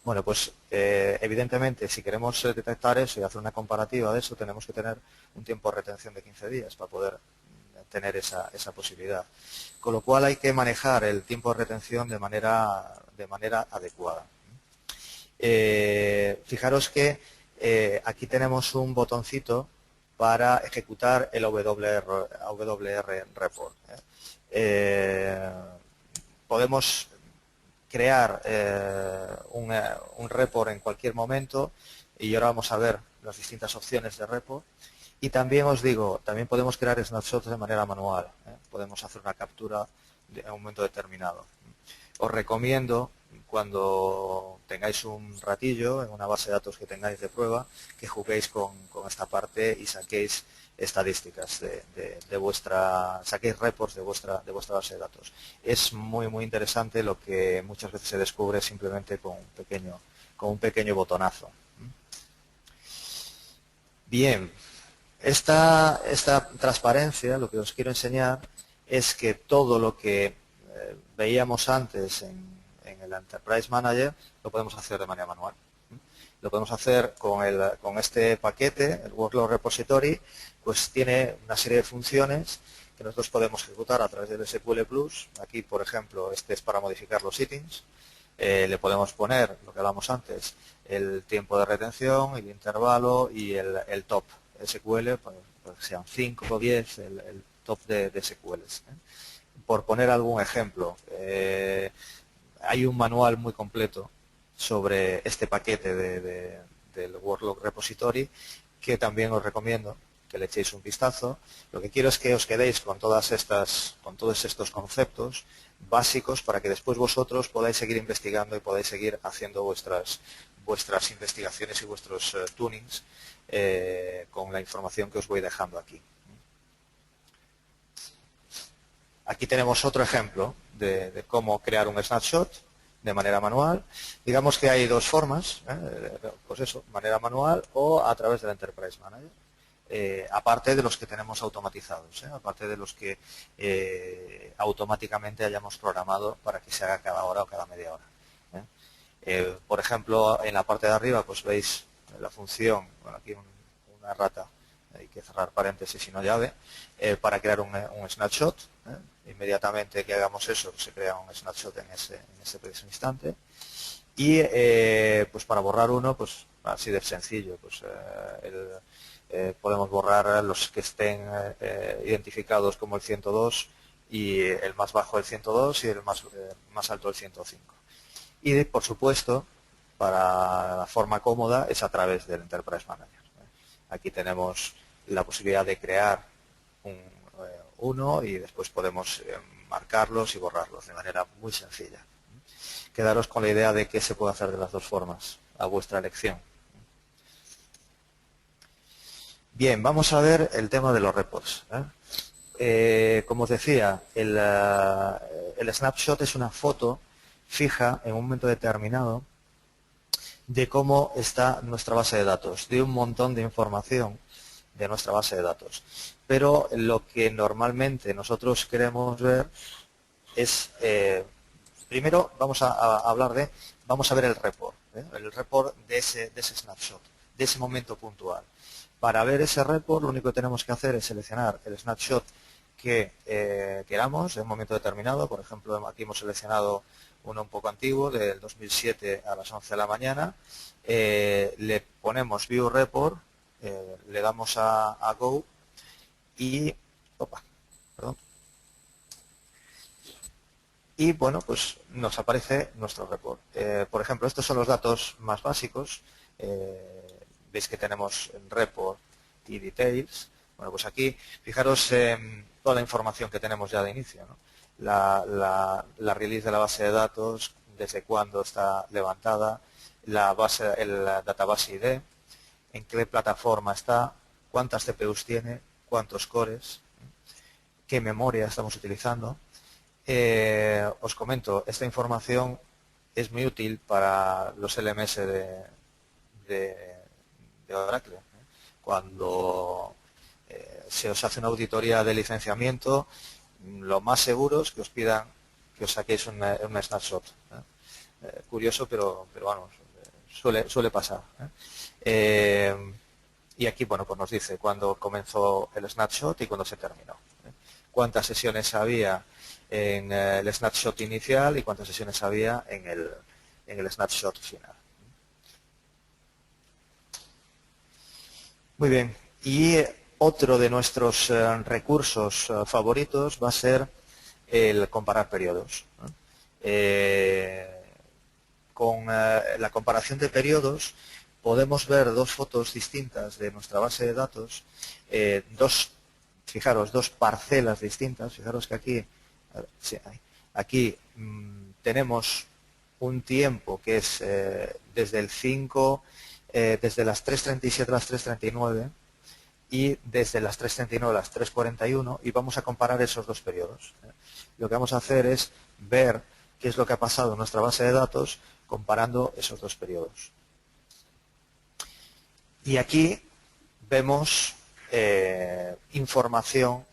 B: Bueno, pues evidentemente si queremos detectar eso y hacer una comparativa de eso, tenemos que tener un tiempo de retención de 15 días para poder tener esa posibilidad. Con lo cual hay que manejar el tiempo de retención de manera adecuada. Fijaros que aquí tenemos un botoncito para ejecutar el WR report. Podemos crear un report en cualquier momento, y ahora vamos a ver las distintas opciones de report. Y también os digo, también podemos crear snapshots de manera manual. Podemos hacer una captura en un momento determinado. Os recomiendo, cuando tengáis un ratillo en una base de datos que tengáis de prueba, que juguéis con esta parte y saquéis estadísticas saquéis reports de vuestra base de datos. Es muy interesante lo que muchas veces se descubre simplemente con un pequeño botonazo. Bien. Esta transparencia, lo que os quiero enseñar es que todo lo que veíamos antes en el Enterprise Manager lo podemos hacer de manera manual. Lo podemos hacer con este paquete, el Workload Repository, pues tiene una serie de funciones que nosotros podemos ejecutar a través del SQL Plus. Aquí, por ejemplo, este es para modificar los settings. Le podemos poner, lo que hablamos antes, el tiempo de retención, el intervalo y el top. SQL, pues sean 5 o 10, el top de SQLs. Por poner algún ejemplo, hay un manual muy completo sobre este paquete del Workload Repository que también os recomiendo que le echéis un vistazo. Lo que quiero es que os quedéis con todos estos conceptos básicos para que después vosotros podáis seguir investigando y podáis seguir haciendo vuestras investigaciones y vuestros tunings con la información que os voy dejando aquí. Aquí tenemos otro ejemplo de cómo crear un snapshot de manera manual. Digamos que hay dos formas, pues eso, manera manual o a través del Enterprise Manager, aparte de los que tenemos automatizados, aparte de los que automáticamente hayamos programado para que se haga cada hora o cada media hora. Por ejemplo, en la parte de arriba pues veis la función, bueno, aquí una rata, hay que cerrar paréntesis y no llave, para crear un snapshot. Inmediatamente que hagamos eso se crea un snapshot en ese preciso instante. Y pues para borrar uno, pues así de sencillo, pues podemos borrar los que estén identificados como el 102 y el más bajo el 102 y el más alto el 105. Y por supuesto, para la forma cómoda es a través del Enterprise Manager. Aquí tenemos la posibilidad de crear uno y después podemos marcarlos y borrarlos de manera muy sencilla. Quedaros con la idea de que se puede hacer de las dos formas, a vuestra elección. Bien, vamos a ver el tema de los reports. Como os decía, el snapshot es una foto fija en un momento determinado de cómo está nuestra base de datos, de un montón de información de nuestra base de datos. Pero lo que normalmente nosotros queremos ver es, primero vamos a ver el report de ese snapshot, de ese momento puntual. Para ver ese report lo único que tenemos que hacer es seleccionar el snapshot que queramos en un momento determinado. Por ejemplo, aquí hemos seleccionado uno un poco antiguo, del 2007 a las 11 de la mañana. Le ponemos View Report, le damos a Go y y bueno, pues nos aparece nuestro report. Por ejemplo, estos son los datos más básicos. Veis que tenemos report y details. Bueno, pues aquí fijaros en toda la información que tenemos ya de inicio, ¿no? La release de la base de datos, desde cuándo está levantada, el database ID, en qué plataforma está, cuántas CPUs tiene, cuántos cores, qué memoria estamos utilizando. Os comento, esta información es muy útil para los LMS de Oracle. Cuando se os hace una auditoría de licenciamiento, lo más seguro es que os pidan que os saquéis una snapshot. Curioso, pero vamos, suele pasar. Y aquí, bueno, pues nos dice cuándo comenzó el snapshot y cuándo se terminó. Cuántas sesiones había en el snapshot inicial y cuántas sesiones había en el snapshot final. Muy bien. Y otro de nuestros recursos favoritos va a ser el comparar periodos. Con la comparación de periodos podemos ver dos fotos distintas de nuestra base de datos, fijaros, dos parcelas distintas. Fijaros que aquí tenemos un tiempo que es desde el 5, desde las 3:37 a las 3:39 y desde las 3:39 a las 3:41, y vamos a comparar esos dos periodos. Lo que vamos a hacer es ver qué es lo que ha pasado en nuestra base de datos comparando esos dos periodos. Y aquí vemos información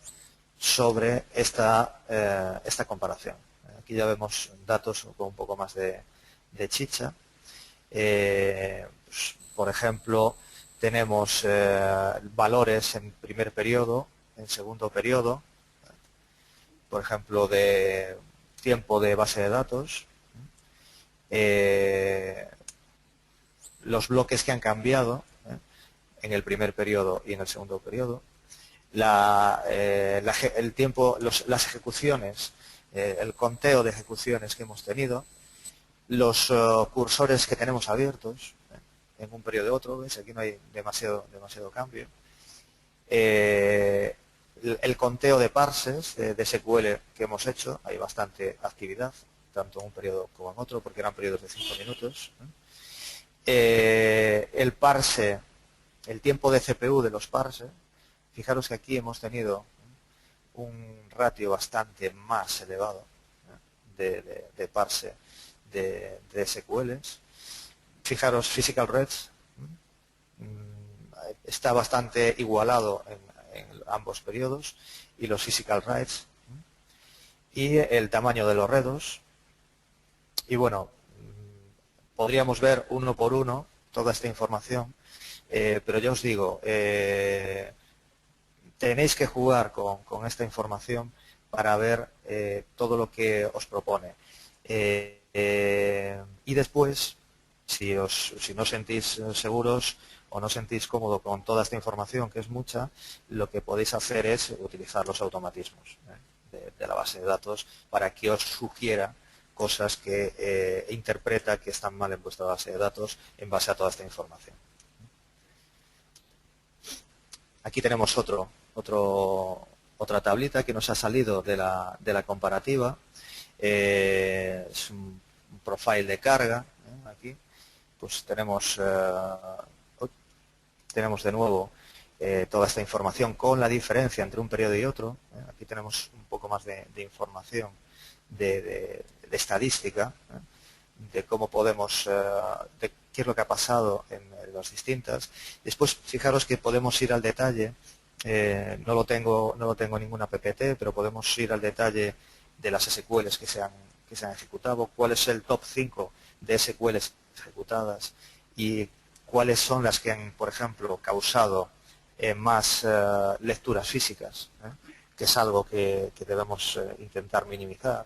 B: sobre esta comparación. Aquí ya vemos datos con un poco más de chicha. Pues, por ejemplo, tenemos valores en primer periodo, en segundo periodo, por ejemplo, de tiempo de base de datos, los bloques que han cambiado en el primer periodo y en el segundo periodo, el tiempo, las ejecuciones, el conteo de ejecuciones que hemos tenido, los cursores que tenemos abiertos en un periodo y otro. ¿Ves? Aquí no hay demasiado cambio. El conteo de parses de SQL que hemos hecho, hay bastante actividad, tanto en un periodo como en otro, porque eran periodos de 5 minutos. El parse, el tiempo de CPU de los parses, fijaros que aquí hemos tenido un ratio bastante más elevado de parse de SQLs. Fijaros, physical reads está bastante igualado en ambos periodos, y los physical writes, y el tamaño de los redos. Y bueno, podríamos ver uno por uno toda esta información, pero ya os digo, tenéis que jugar con esta información para ver todo lo que os propone. Y después, si no os sentís seguros o no sentís cómodo con toda esta información, que es mucha, lo que podéis hacer es utilizar los automatismos de la base de datos para que os sugiera cosas que interpreta que están mal en vuestra base de datos en base a toda esta información. Aquí tenemos otra tablita que nos ha salido de la comparativa. Es un profile de carga. Aquí pues tenemos de nuevo toda esta información con la diferencia entre un periodo y otro. Aquí tenemos un poco más de información de estadística, de cómo podemos, de qué es lo que ha pasado en las distintas. Después, fijaros que podemos ir al detalle. No lo tengo ninguna PPT, pero podemos ir al detalle de las SQLs que se han ejecutado, cuál es el top 5 de SQLs ejecutadas y cuáles son las que han, por ejemplo, causado más lecturas físicas, que es algo que debemos intentar minimizar.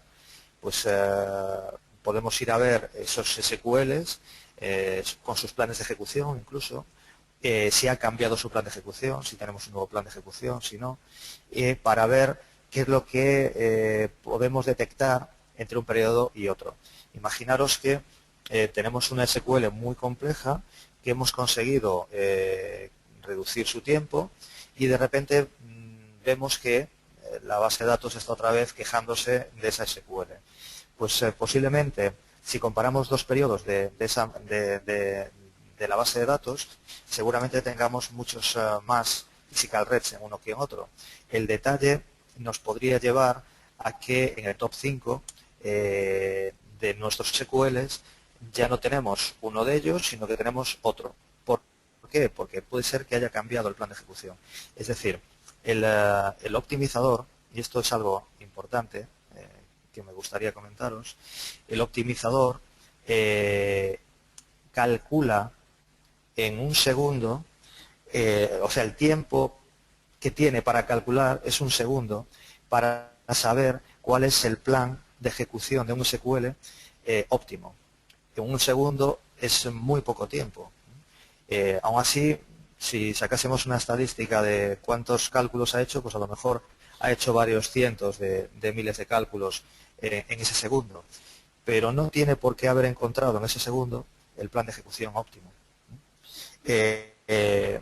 B: Pues podemos ir a ver esos SQLs con sus planes de ejecución incluso, si ha cambiado su plan de ejecución, si tenemos un nuevo plan de ejecución, si no, para ver qué es lo que podemos detectar entre un periodo y otro. Imaginaros que tenemos una SQL muy compleja que hemos conseguido reducir su tiempo y de repente vemos que la base de datos está otra vez quejándose de esa SQL. Pues posiblemente, si comparamos dos periodos de la base de datos, seguramente tengamos muchos más physical reads en uno que en otro. El detalle nos podría llevar a que en el top 5 de nuestros SQLs ya no tenemos uno de ellos, sino que tenemos otro. ¿Por qué? Porque puede ser que haya cambiado el plan de ejecución. Es decir, el optimizador, y esto es algo importante que me gustaría comentaros, el optimizador calcula en un segundo, o sea, el tiempo que tiene para calcular es un segundo para saber cuál es el plan de ejecución de un SQL óptimo. En un segundo es muy poco tiempo. Aún así, si sacásemos una estadística de cuántos cálculos ha hecho, pues a lo mejor ha hecho varios cientos de miles de cálculos en ese segundo. Pero no tiene por qué haber encontrado en ese segundo el plan de ejecución óptimo.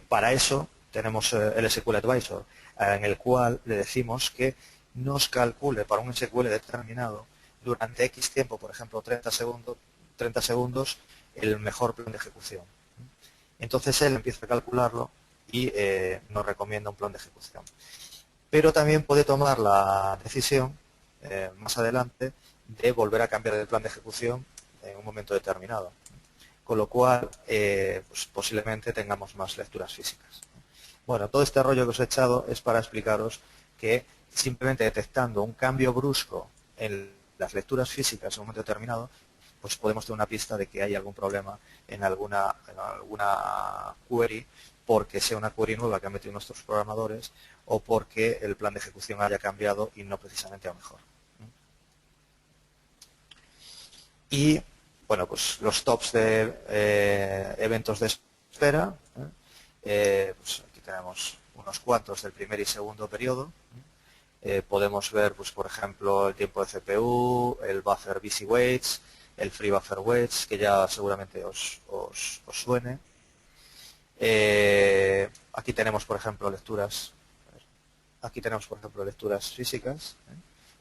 B: Para eso tenemos el SQL Advisor, en el cual le decimos que nos calcule para un SQL determinado durante X tiempo, por ejemplo 30 segundos, el mejor plan de ejecución. Entonces él empieza a calcularlo y nos recomienda un plan de ejecución. Pero también puede tomar la decisión más adelante de volver a cambiar el plan de ejecución en un momento determinado. Con lo cual, pues posiblemente tengamos más lecturas físicas. Bueno, todo este rollo que os he echado es para explicaros que simplemente detectando un cambio brusco en las lecturas físicas en un momento determinado, pues podemos tener una pista de que hay algún problema en alguna query, porque sea una query nueva que han metido nuestros programadores o porque el plan de ejecución haya cambiado y no precisamente a mejor. Y bueno, pues los tops de eventos de espera, pues aquí tenemos unos cuantos del primer y segundo periodo. Podemos ver, pues por ejemplo, el tiempo de CPU, el buffer busy waits, el free buffer waits, que ya seguramente os suene. Aquí tenemos, por ejemplo, lecturas. Aquí tenemos, por ejemplo, lecturas físicas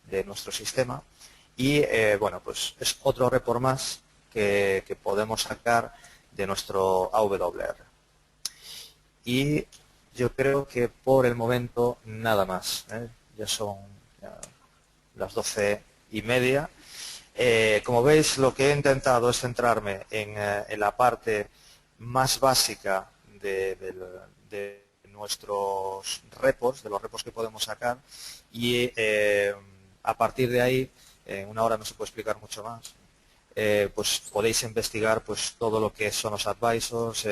B: de nuestro sistema. Y, bueno, pues es otro report más que podemos sacar de nuestro AWR. Y yo creo que por el momento nada más. Ya son las 12:30. Como veis, lo que he intentado es centrarme en la parte más básica de nuestros repos, de los repos que podemos sacar, y a partir de ahí, en una hora no se puede explicar mucho más, pues podéis investigar pues todo lo que son los advisors,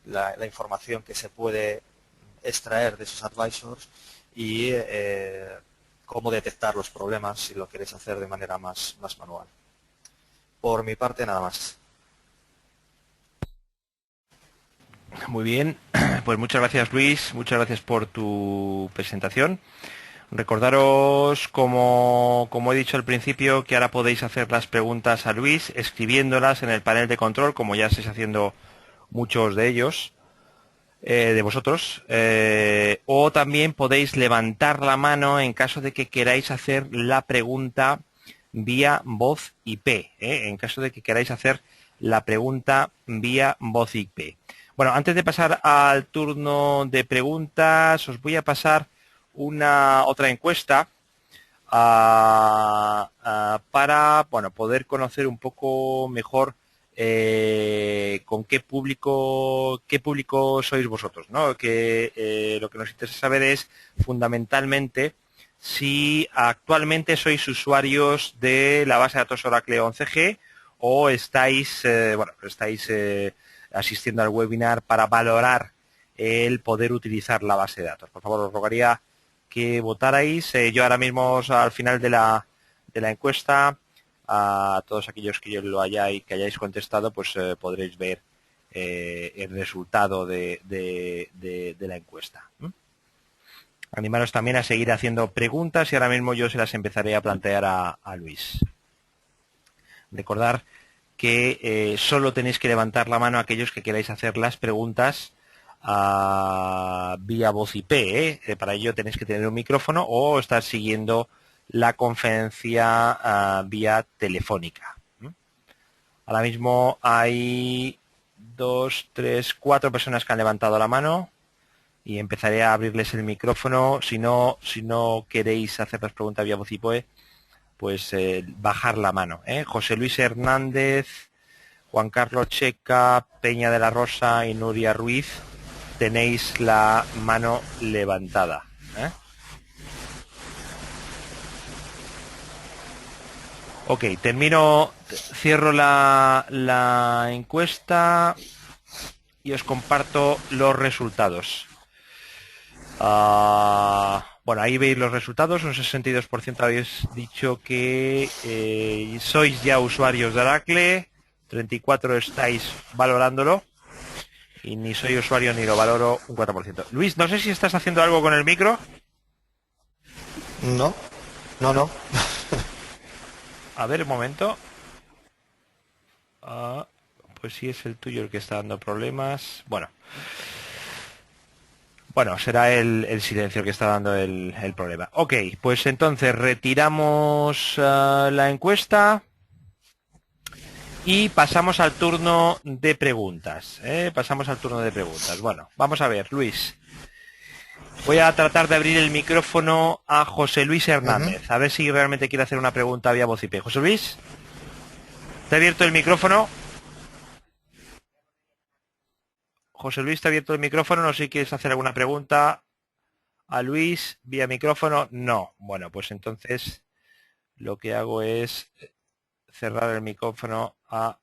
B: la información que se puede extraer de esos advisors y cómo detectar los problemas si lo queréis hacer de manera más manual. Por mi parte, nada más.
A: Muy bien, pues muchas gracias Luis, muchas gracias por tu presentación. Recordaros, como he dicho al principio, que ahora podéis hacer las preguntas a Luis escribiéndolas en el panel de control, como ya estáis haciendo muchos de ellos, de vosotros, o también podéis levantar la mano en caso de que queráis hacer la pregunta vía voz IP, en caso de que queráis hacer la pregunta vía voz IP. Bueno, antes de pasar al turno de preguntas, os voy a pasar otra encuesta para poder conocer un poco mejor con qué público sois vosotros, ¿no? Que lo que nos interesa saber es fundamentalmente si actualmente sois usuarios de la base de datos Oracle 11G o estáis asistiendo al webinar para valorar el poder utilizar la base de datos. Por favor, os rogaría que votarais. Yo ahora mismo, al final de la encuesta, a todos aquellos que hayáis contestado, pues podréis ver el resultado de la encuesta. Animaros también a seguir haciendo preguntas y ahora mismo yo se las empezaré a plantear a Luis. Recordar que solo tenéis que levantar la mano aquellos que queráis hacer las preguntas vía voz IP. Para ello tenéis que tener un micrófono o estar siguiendo la conferencia vía telefónica. Ahora mismo hay 2, 3, 4 personas que han levantado la mano y empezaré a abrirles el micrófono. Si no queréis hacer las preguntas vía voz IP, pues bajar la mano. José Luis Hernández, Juan Carlos Checa, Peña de la Rosa y Nuria Ruiz, tenéis la mano levantada. Ok, cierro la encuesta y os comparto los resultados. Bueno, ahí veis los resultados. Un 62% habéis dicho que sois ya usuarios de Oracle, 34% estáis valorándolo y ni soy usuario ni lo valoro, un 4%. Luis, no sé si estás haciendo algo con el micro.
B: No.
A: A ver, un momento. Pues sí es el tuyo el que está dando problemas. Bueno, será el silencio el que está dando el problema. Ok, pues entonces retiramos la encuesta y pasamos al turno de preguntas. Bueno, vamos a ver, Luis. Voy a tratar de abrir el micrófono a José Luis Hernández, a ver si realmente quiere hacer una pregunta vía voz IP. José Luis, ¿te ha abierto el micrófono? José Luis, ¿te ha abierto el micrófono? No sé si quieres hacer alguna pregunta a Luis vía micrófono. No. Bueno, pues entonces lo que hago es cerrar el micrófono a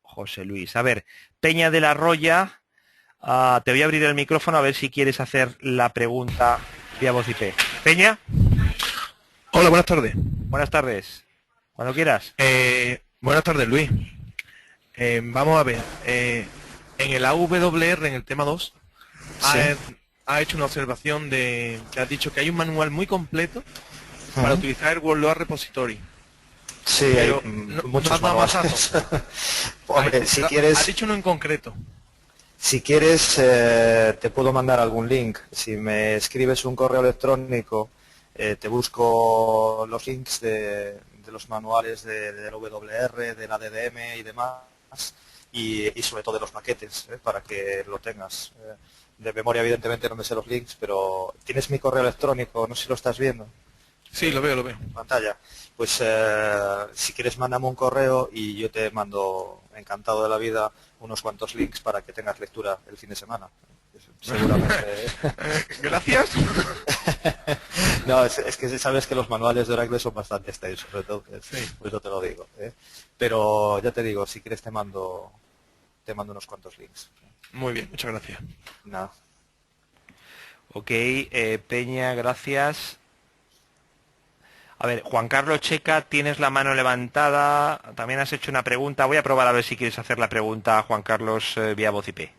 A: José Luis. A ver, Peña de la Roya, te voy a abrir el micrófono a ver si quieres hacer la pregunta vía voz IP. Peña.
C: Hola, buenas tardes.
A: Buenas tardes. Cuando quieras.
C: Buenas tardes, Luis. Vamos a ver. En el AWR, en el tema 2,
B: Sí.
C: ha hecho una observación que has dicho que hay un manual muy completo para utilizar el World Repository.
B: Sí,
C: Pero
B: hay
C: no
B: muchos
C: has dado más
B: manuales.
C: datos.
B: Hombre, si quieres...
C: Has dicho uno en concreto.
B: Si quieres, te puedo mandar algún link. Si me escribes un correo electrónico, te busco los links de los manuales del WR, de la DDM y demás, y sobre todo de los paquetes, para que lo tengas. De memoria, evidentemente, no me sé los links, pero tienes mi correo electrónico, no sé si lo estás viendo.
C: Sí, lo veo.
B: En pantalla. Pues si quieres, mándame un correo y yo te mando, encantado de la vida, unos cuantos links para que tengas lectura el fin de semana. Seguramente.
C: Gracias.
B: No, es que sabes que los manuales de Oracle son bastante extensos, sobre todo,
C: Sí.
B: por eso te lo digo. Pero ya te digo, si quieres te mando unos cuantos links.
C: Muy bien, muchas gracias.
B: Nada.
A: Ok, Peña, gracias. A ver, Juan Carlos Checa, tienes la mano levantada. También has hecho una pregunta. Voy a probar a ver si quieres hacer la pregunta a Juan Carlos vía voz IP.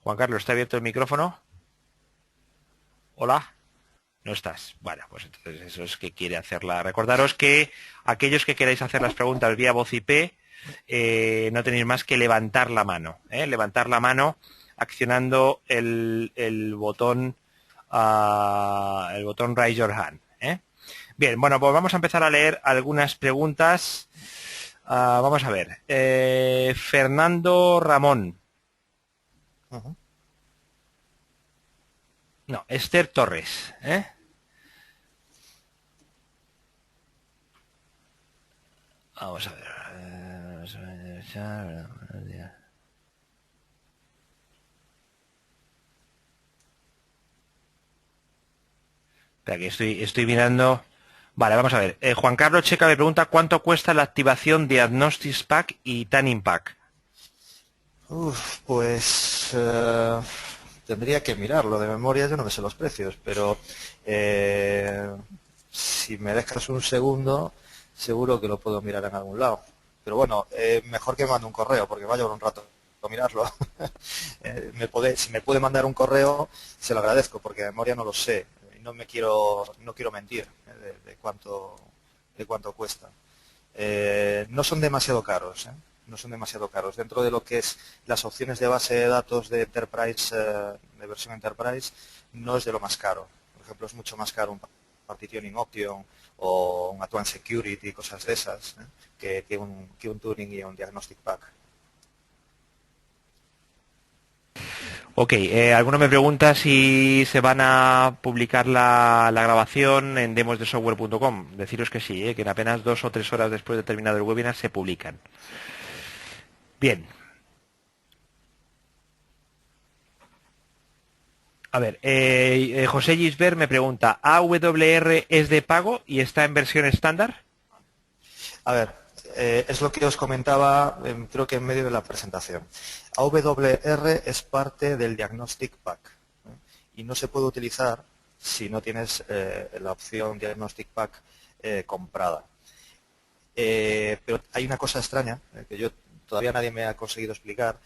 A: Juan Carlos, ¿está abierto el micrófono? Hola. No estás. Bueno, pues entonces eso es que quiere hacerla. Recordaros que aquellos que queráis hacer las preguntas vía voz IP, no tenéis más que levantar la mano. Levantar la mano accionando el botón Raise Your Hand. Bien, bueno, pues vamos a empezar a leer algunas preguntas. Vamos a ver. Fernando Ramón.
B: Ujú.
A: No, Esther Torres. Vamos a ver. Espera, que estoy mirando. Vale, vamos a ver. Juan Carlos Checa me pregunta cuánto cuesta la activación de Diagnostics Pack y Tanning Pack.
B: Pues tendría que mirarlo de memoria, yo no me sé los precios, pero si me dejas un segundo, seguro que lo puedo mirar en algún lado. Pero bueno, mejor que mande un correo, porque va a llevar un rato mirarlo. Si me puede mandar un correo, se lo agradezco, porque de memoria no lo sé. No quiero mentir de cuánto cuesta. No son demasiado caros, no son demasiado caros. Dentro de lo que es las opciones de base de datos de Enterprise, de versión Enterprise, no es de lo más caro. Por ejemplo, es mucho más caro un Partitioning Option o un Advanced Security, cosas de esas, que un Turing y un Diagnostic Pack.
A: Ok, alguno me pregunta si se van a publicar la grabación en demosdesoftware.com. Deciros que sí, que en apenas 2 o 3 horas después de terminado el webinar se publican. Bien. A ver, José Gisbert me pregunta, ¿AWR es de pago y está en versión estándar?
B: A ver, es lo que os comentaba, creo que en medio de la presentación. AWR es parte del Diagnostic Pack, y no se puede utilizar si no tienes la opción Diagnostic Pack comprada. Pero hay una cosa extraña que todavía nadie me ha conseguido explicar,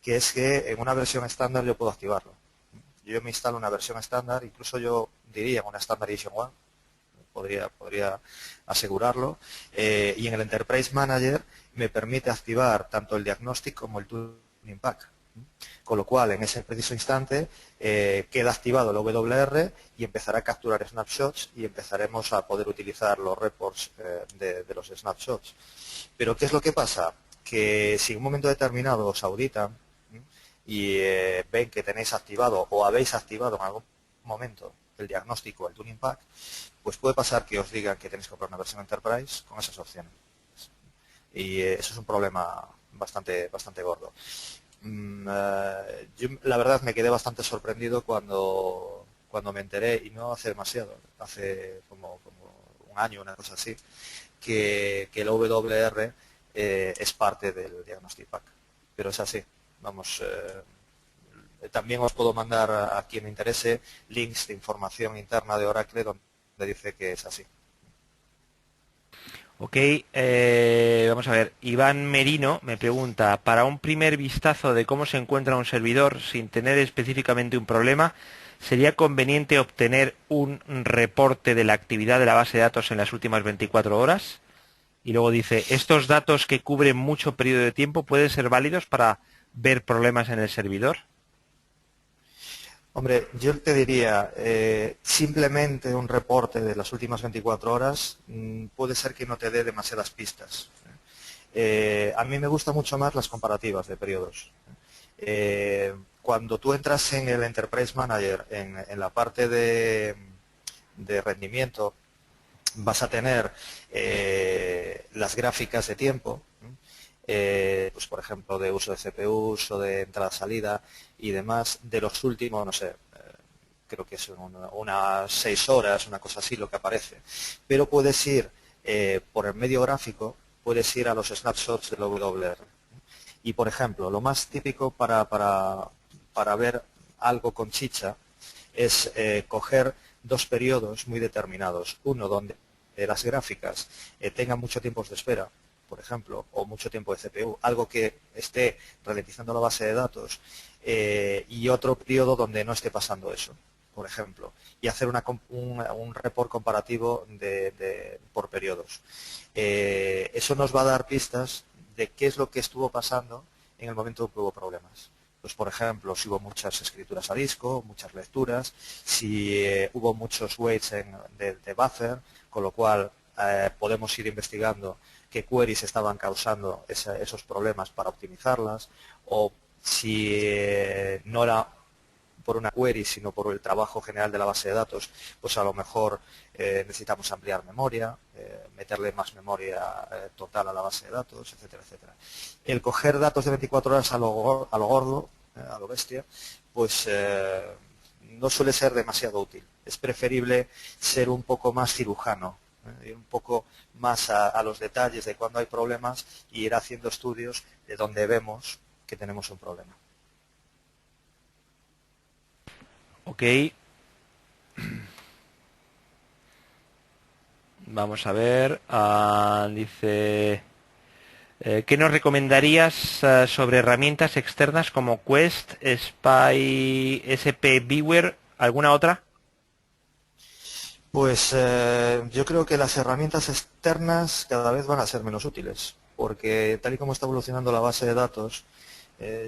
B: que es que en una versión estándar yo puedo activarlo. Yo me instalo una versión estándar, incluso yo diría una Standard Edition 1, podría asegurarlo, y en el Enterprise Manager me permite activar tanto el Diagnostic como el Tuning Pack. Con lo cual, en ese preciso instante, queda activado el WR y empezará a capturar snapshots y empezaremos a poder utilizar los reports de los snapshots. Pero, ¿qué es lo que pasa? Que si en un momento determinado os auditan y ven que tenéis activado o habéis activado en algún momento el diagnóstico, el Tuning Pack, pues puede pasar que os digan que tenéis que comprar una versión Enterprise con esas opciones. Y eso es un problema bastante gordo. Yo la verdad me quedé bastante sorprendido cuando me enteré, y no hace demasiado, hace como un año, una cosa así, que el WR es parte del Diagnostic Pack. Pero es así. Vamos, también os puedo mandar a quien me interese links de información interna de Oracle donde dice que es así.
A: Ok, vamos a ver. Iván Merino me pregunta, para un primer vistazo de cómo se encuentra un servidor sin tener específicamente un problema, ¿sería conveniente obtener un reporte de la actividad de la base de datos en las últimas 24 horas? Y luego dice, ¿estos datos que cubren mucho periodo de tiempo pueden ser válidos para ver problemas en el servidor?
B: Hombre, yo te diría, simplemente un reporte de las últimas 24 horas puede ser que no te dé demasiadas pistas. A mí me gustan mucho más las comparativas de periodos. Cuando tú entras en el Enterprise Manager, en la parte de rendimiento, vas a tener las gráficas de tiempo, pues por ejemplo de uso de CPUs o de entrada-salida y demás, de los últimos, no sé, creo que son unas 6 horas, una cosa así lo que aparece. Pero puedes ir por el medio gráfico, puedes ir a los snapshots del WR. Y por ejemplo, lo más típico para ver algo con chicha es coger dos periodos muy determinados. Uno donde las gráficas tengan mucho tiempo de espera, por ejemplo, o mucho tiempo de CPU, algo que esté ralentizando la base de datos, y otro periodo donde no esté pasando eso, por ejemplo, y hacer un report comparativo por periodos. Eso nos va a dar pistas de qué es lo que estuvo pasando en el momento que hubo problemas. Pues, por ejemplo, si hubo muchas escrituras a disco, muchas lecturas, si hubo muchos waits de buffer, con lo cual podemos ir investigando qué queries estaban causando esos problemas para optimizarlas, o si no era por una query, sino por el trabajo general de la base de datos, pues a lo mejor necesitamos ampliar memoria, meterle más memoria total a la base de datos, etcétera, etcétera. El coger datos de 24 horas a lo gordo, a lo bestia, pues no suele ser demasiado útil. Es preferible ser un poco más cirujano, ir un poco más a los detalles de cuando hay problemas y ir haciendo estudios de donde vemos que tenemos un problema.
A: Ok. Vamos a ver. Dice... ¿qué nos recomendarías sobre herramientas externas como Quest, Spy, SP Viewer? ¿Alguna otra?
B: Pues yo creo que las herramientas externas cada vez van a ser menos útiles, porque tal y como está evolucionando la base de datos,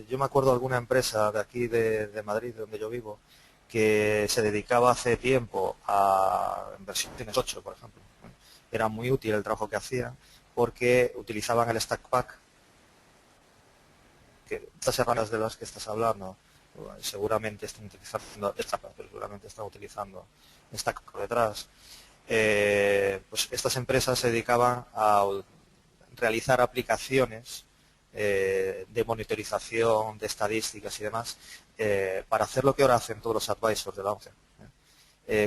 B: yo me acuerdo de alguna empresa de aquí de Madrid, donde yo vivo, que se dedicaba hace tiempo a versiones 8, por ejemplo. Era muy útil el trabajo que hacían porque utilizaban el Stack Pack, que estas herramientas de las que estás hablando seguramente están utilizando pero seguramente están utilizando Stack por detrás. Pues estas empresas se dedicaban a realizar aplicaciones de monitorización, de estadísticas y demás, para hacer lo que ahora hacen todos los advisors de la ONCE.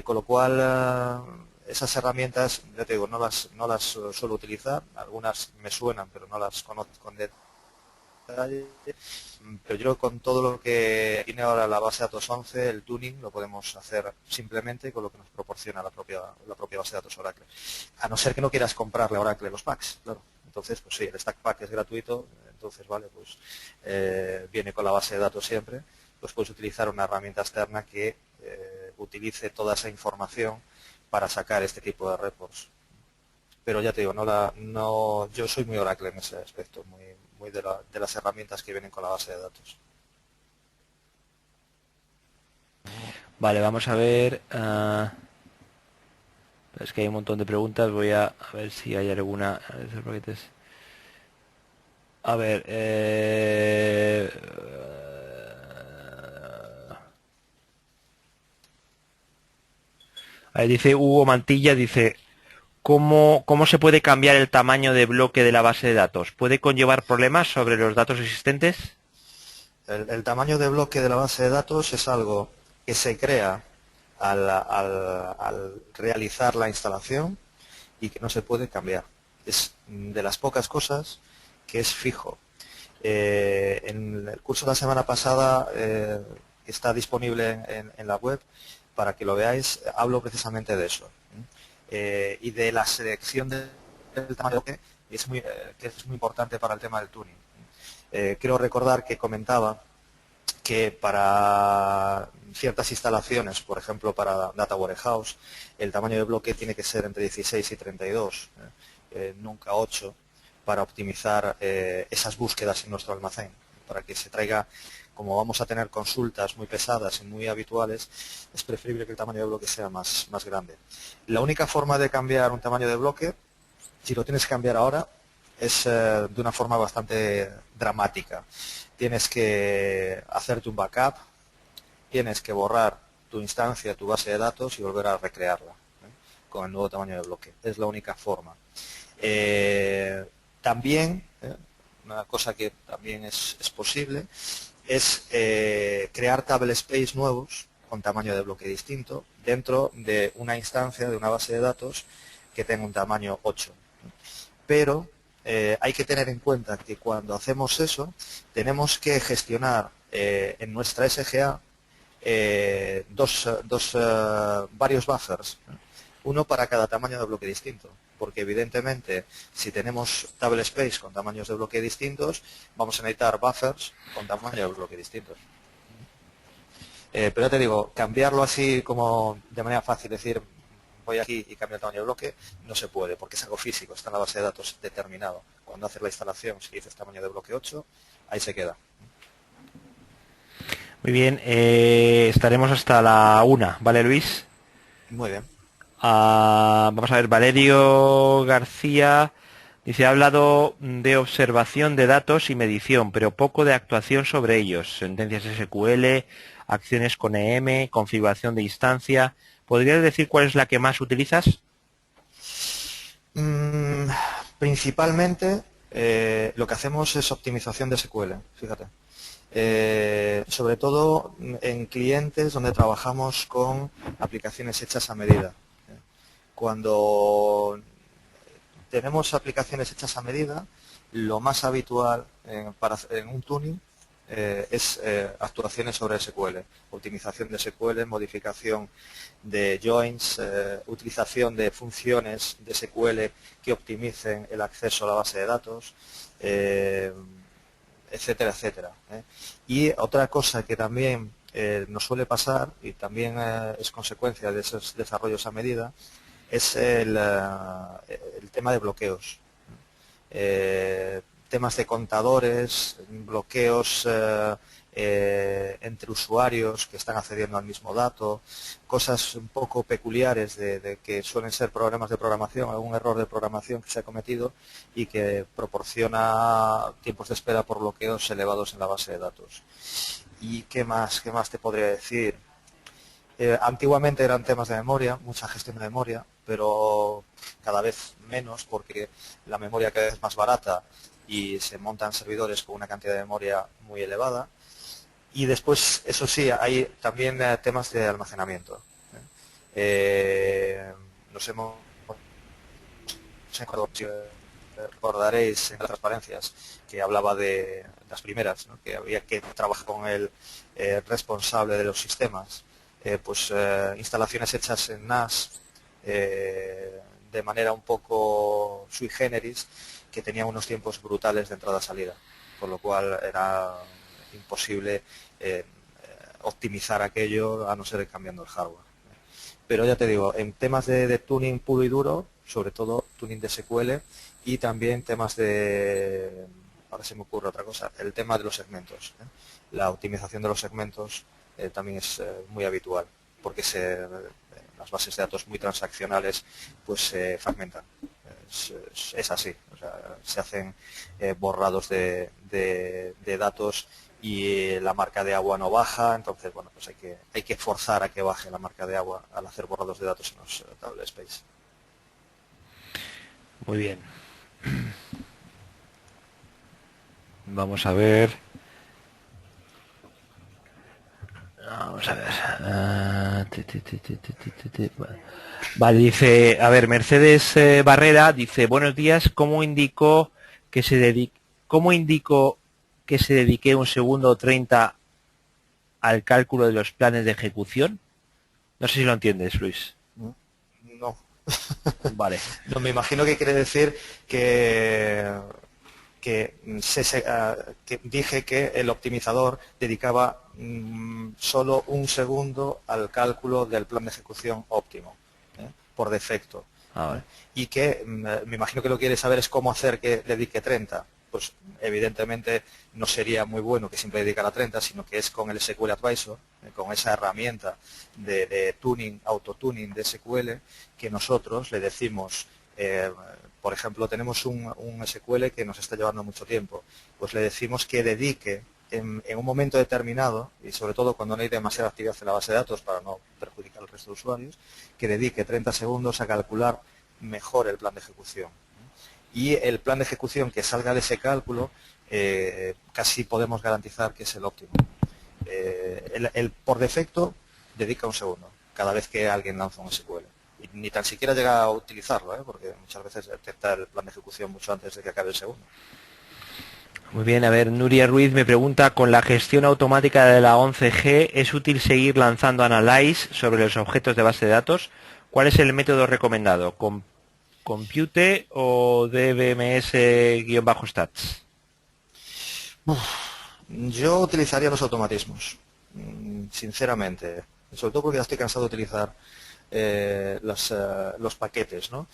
B: Con lo cual, esas herramientas, ya te digo, no las suelo utilizar, algunas me suenan, pero no las conozco con detalle. Pero yo con todo lo que tiene ahora la base de datos 11, el tuning lo podemos hacer simplemente con lo que nos proporciona la propia base de datos Oracle. A no ser que no quieras comprarle a Oracle los packs, claro. Entonces, pues sí, el Stack Pack es gratuito, entonces, vale, pues viene con la base de datos siempre, pues puedes utilizar una herramienta externa que utilice toda esa información para sacar este tipo de reports. Pero ya te digo, yo soy muy Oracle en ese aspecto, muy de las herramientas que vienen con la base de datos.
A: Vale, vamos a ver. Es que hay un montón de preguntas. Voy a ver si hay alguna. A ver. Dice Hugo Mantilla, dice, ¿cómo se puede cambiar el tamaño de bloque de la base de datos? ¿Puede conllevar problemas sobre los datos existentes?
B: El tamaño de bloque de la base de datos es algo que se crea al realizar la instalación y que no se puede cambiar. Es de las pocas cosas que es fijo. En el curso de la semana pasada, que está disponible en la web, para que lo veáis, hablo precisamente de eso. Y de la selección del tamaño que es muy importante para el tema del tuning. Quiero recordar que comentaba que para ciertas instalaciones, por ejemplo para Data Warehouse, el tamaño de bloque tiene que ser entre 16 y 32, nunca 8, para optimizar esas búsquedas en nuestro almacén. para que se traiga, como vamos a tener consultas muy pesadas y muy habituales, es preferible que el tamaño de bloque sea más grande. La única forma de cambiar un tamaño de bloque, si lo tienes que cambiar ahora, es de una forma bastante dramática. Tienes que hacerte un backup, tienes que borrar tu instancia, tu base de datos y volver a recrearla con el nuevo tamaño de bloque. Es la única forma. También, una cosa que también es posible, es crear table space nuevos con tamaño de bloque distinto dentro de una instancia, de una base de datos que tenga un tamaño 8. Pero hay que tener en cuenta que cuando hacemos eso, tenemos que gestionar en nuestra SGA varios buffers, uno para cada tamaño de bloque distinto, porque evidentemente si tenemos table space con tamaños de bloque distintos, vamos a necesitar buffers con tamaños de bloque distintos. Pero ya te digo, cambiarlo así como de manera fácil, decir voy aquí y cambio el tamaño de bloque, no se puede, porque es algo físico, está en la base de datos determinado. Cuando haces la instalación, si dices tamaño de bloque 8, ahí se queda.
A: Muy bien, estaremos hasta la 1, ¿vale, Luis?
B: Muy bien.
A: Vamos a ver, Valerio García dice, ha hablado de observación de datos y medición, pero poco de actuación sobre ellos. Sentencias SQL, acciones con EM, configuración de instancia. ¿Podrías decir cuál es la que más utilizas?
B: Principalmente lo que hacemos es optimización de SQL, fíjate. Sobre todo en clientes donde trabajamos con aplicaciones hechas a medida. Cuando tenemos aplicaciones hechas a medida, lo más habitual en un tuning es actuaciones sobre SQL, optimización de SQL, modificación de joins, utilización de funciones de SQL que optimicen el acceso a la base de datos, etcétera, etcétera. Y otra cosa que también nos suele pasar, y también es consecuencia de esos desarrollos a medida, es el tema de bloqueos. Temas de contadores, bloqueos entre usuarios que están accediendo al mismo dato, cosas un poco peculiares de que suelen ser problemas de programación, algún error de programación que se ha cometido y que proporciona tiempos de espera por bloqueos elevados en la base de datos. ¿Y qué más te podría decir? Antiguamente eran temas de memoria, mucha gestión de memoria, pero cada vez menos porque la memoria cada vez es más barata y se montan servidores con una cantidad de memoria muy elevada. Y después, eso sí, hay también temas de almacenamiento. Recordaréis en las transparencias que hablaba de las primeras, ¿no? Que había que trabajar con el responsable de los sistemas. Instalaciones hechas en NAS de manera un poco sui generis, que tenían unos tiempos brutales de entrada-salida, con lo cual era imposible optimizar aquello a no ser cambiando el hardware. Pero ya te digo, en temas de tuning puro y duro, sobre todo tuning de SQL y también temas de, ahora se me ocurre otra cosa, el tema de los segmentos. La optimización de los segmentos también es muy habitual, porque las bases de datos muy transaccionales pues se fragmentan. Es así, o sea, se hacen borrados de datos y la marca de agua no baja, entonces bueno, pues hay que forzar a que baje la marca de agua al hacer borrados de datos en los table space.
A: Muy bien. Vamos a ver. Vamos a ver. Vale, dice, a ver, Mercedes Barrera dice, buenos días, ¿cómo indico que se dedique un segundo o 30 al cálculo de los planes de ejecución? No sé si lo entiendes, Luis.
B: No.
A: Vale.
B: No, me imagino que quiere decir que dije que el optimizador dedicaba solo un segundo al cálculo del plan de ejecución óptimo, por defecto.
A: Vale.
B: Y que me imagino que lo que quiere saber es cómo hacer que dedique 30. pues evidentemente no sería muy bueno que siempre dedicara 30, sino que es con el SQL Advisor, con esa herramienta de tuning, autotuning de SQL, que nosotros le decimos, por ejemplo, tenemos un SQL que nos está llevando mucho tiempo, pues le decimos que dedique en un momento determinado, y sobre todo cuando no hay demasiada actividad en la base de datos para no perjudicar al resto de usuarios, que dedique 30 segundos a calcular mejor el plan de ejecución. Y el plan de ejecución que salga de ese cálculo casi podemos garantizar que es el óptimo. Por defecto dedica un segundo cada vez que alguien lanza un SQL. Y ni tan siquiera llega a utilizarlo, porque muchas veces detecta el plan de ejecución mucho antes de que acabe el segundo.
A: Muy bien, a ver, Nuria Ruiz me pregunta, con la gestión automática de la 11G, ¿es útil seguir lanzando Analyze sobre los objetos de base de datos? ¿Cuál es el método recomendado? ¿Compute o DBMS-stats?
B: Yo utilizaría los automatismos, sinceramente, sobre todo porque ya estoy cansado de utilizar los paquetes, ¿no?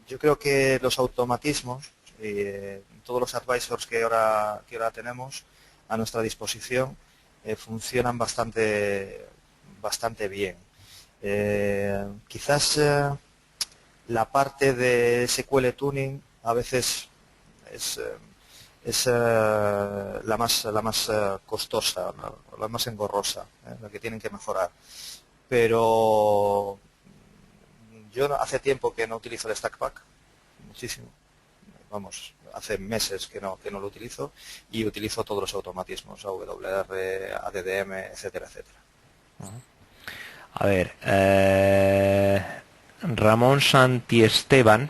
B: Yo creo que los automatismos, todos los advisors que ahora tenemos a nuestra disposición, funcionan bastante bien. Quizás la parte de SQL Tuning a veces es la más costosa, la más engorrosa, la que tienen que mejorar. Pero yo hace tiempo que no utilizo el Stack Pack, muchísimo. Vamos, hace meses que no lo utilizo, y utilizo todos los automatismos, AWR, ADDM, etcétera, etcétera.
A: A ver, Ramón Santiesteban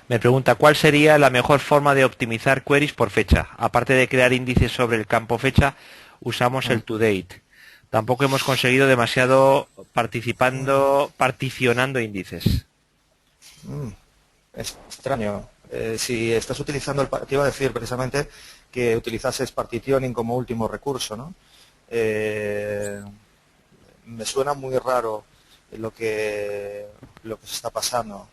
A: me pregunta, ¿cuál sería la mejor forma de optimizar queries por fecha? Aparte de crear índices sobre el campo fecha, usamos el toDate. Tampoco hemos conseguido demasiado particionando índices.
B: Es extraño. Si estás utilizando te iba a decir precisamente que utilizases partitioning como último recurso, ¿no? Me suena muy raro lo que se está pasando.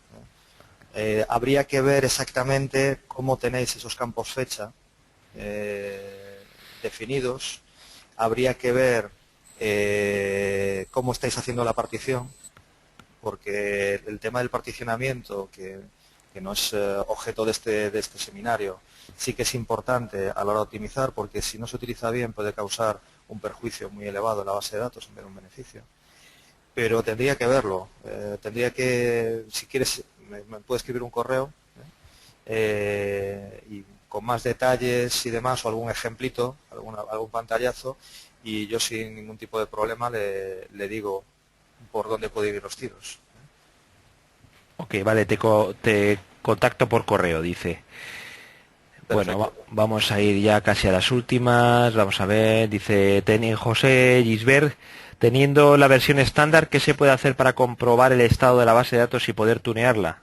B: Habría que ver exactamente cómo tenéis esos campos fecha definidos. Habría que ver cómo estáis haciendo la partición, porque el tema del particionamiento, que no es objeto de este seminario, sí que es importante a la hora de optimizar, porque si no se utiliza bien puede causar un perjuicio muy elevado en la base de datos en vez de un beneficio. Pero tendría que verlo, si quieres, me puede escribir un correo y con más detalles y demás, o algún ejemplito, algún pantallazo, y yo sin ningún tipo de problema le digo por dónde pueden ir los tiros.
A: Ok, vale, te contacto por correo, dice.
B: Perfecto.
A: Bueno, vamos a ir ya casi a las últimas. Vamos a ver, dice José Gisbert, teniendo la versión estándar, ¿qué se puede hacer para comprobar el estado de la base de datos y poder tunearla?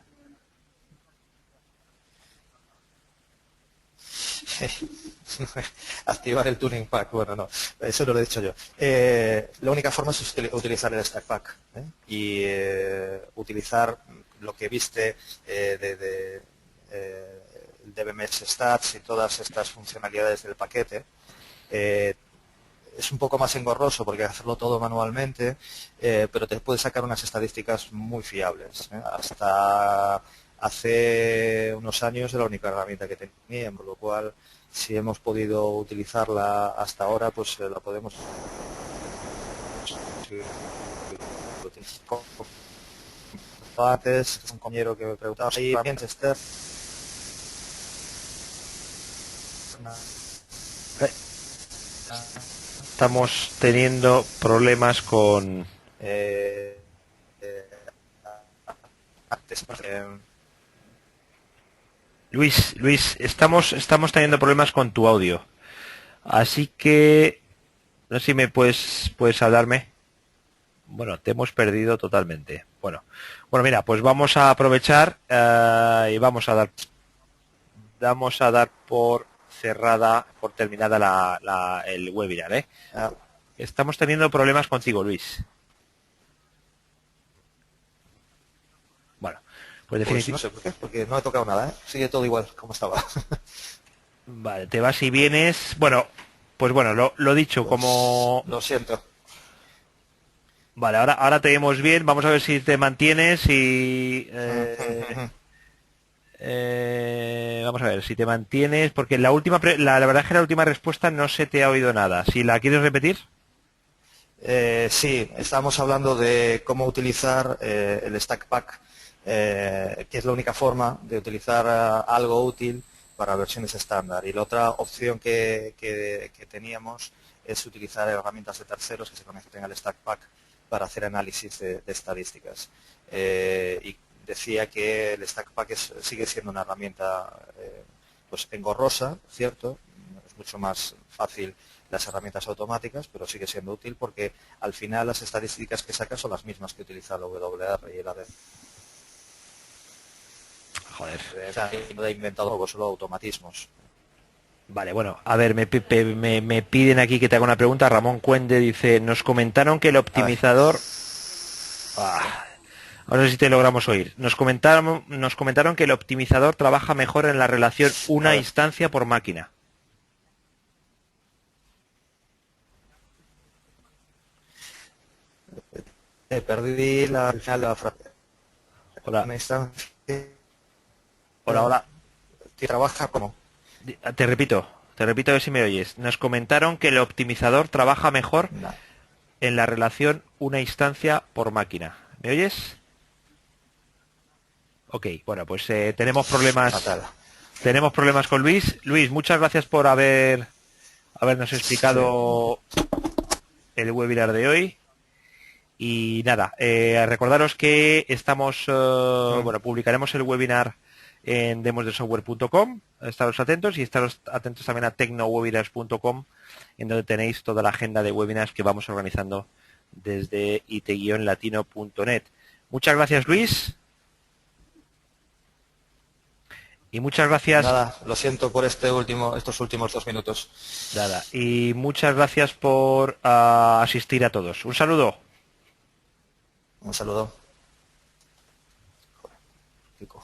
B: Activar el tuning pack, bueno, no, eso no lo he dicho yo. La única forma es utilizar el stack pack y utilizar lo que viste de DBMS Stats y todas estas funcionalidades del paquete. Es un poco más engorroso porque hay que hacerlo todo manualmente, pero te puede sacar unas estadísticas muy fiables. Hasta hace unos años era la única herramienta que tenía, por lo cual si hemos podido utilizarla hasta ahora, pues la podemos antes. Un compañero que me preguntaba si Manchester.
A: Estamos teniendo problemas con...
B: Antes,
A: Luis, estamos teniendo problemas con tu audio. Así que... No sé si me puedes hablarme. Bueno, te hemos perdido totalmente. Bueno, mira, pues vamos a aprovechar y vamos a dar por terminada el webinar, Estamos teniendo problemas contigo, Luis. Bueno, Pues
B: Pues no sé por qué, porque no he tocado nada, ¿eh? Sigue todo igual como estaba.
A: Vale, te vas y vienes. Bueno, pues bueno, lo dicho, como...
B: Lo siento.
A: Vale, ahora te vemos bien. Vamos a ver si te mantienes y... vamos a ver si te mantienes, porque la última, la verdad es que la última respuesta no se te ha oído nada. Si la quieres repetir.
B: Sí, estábamos hablando de cómo utilizar el Stack Pack, que es la única forma de utilizar algo útil para versiones estándar. Y la otra opción que teníamos es utilizar herramientas de terceros que se conecten al Stack Pack para hacer análisis de estadísticas. Y decía que el Stack Pack sigue siendo una herramienta pues engorrosa, ¿cierto? Es mucho más fácil las herramientas automáticas, pero sigue siendo útil porque al final las estadísticas que saca son las mismas que utiliza el WR y el AD.
A: Joder.
B: No he inventado algo, solo automatismos.
A: Vale, bueno, a ver, me piden aquí que te haga una pregunta. Ramón Cuende dice, nos comentaron que el optimizador... no sé si te logramos oír. Nos comentaron que el optimizador trabaja mejor en la relación una instancia por máquina.
B: Perdí la final de la frase.
A: Hola.
B: Una instancia...
A: Hola.
B: ¿Trabaja cómo?
A: Te repito a ver si me oyes. Nos comentaron que el optimizador trabaja mejor en la relación una instancia por máquina. ¿Me oyes? Ok, bueno, pues tenemos problemas.
B: Fatal.
A: Tenemos problemas con Luis. Luis, muchas gracias por habernos explicado el webinar de hoy. Y nada, recordaros que estamos, publicaremos el webinar en demosdesoftware.com. Estaros atentos y estaros atentos también a tecnowebinars.com, en donde tenéis toda la agenda de webinars que vamos organizando desde it-latino.net. Muchas gracias, Luis. Y muchas gracias.
B: Nada, lo siento por estos últimos 2 minutos.
A: Nada. Y muchas gracias por asistir a todos. Un saludo.
B: Un saludo.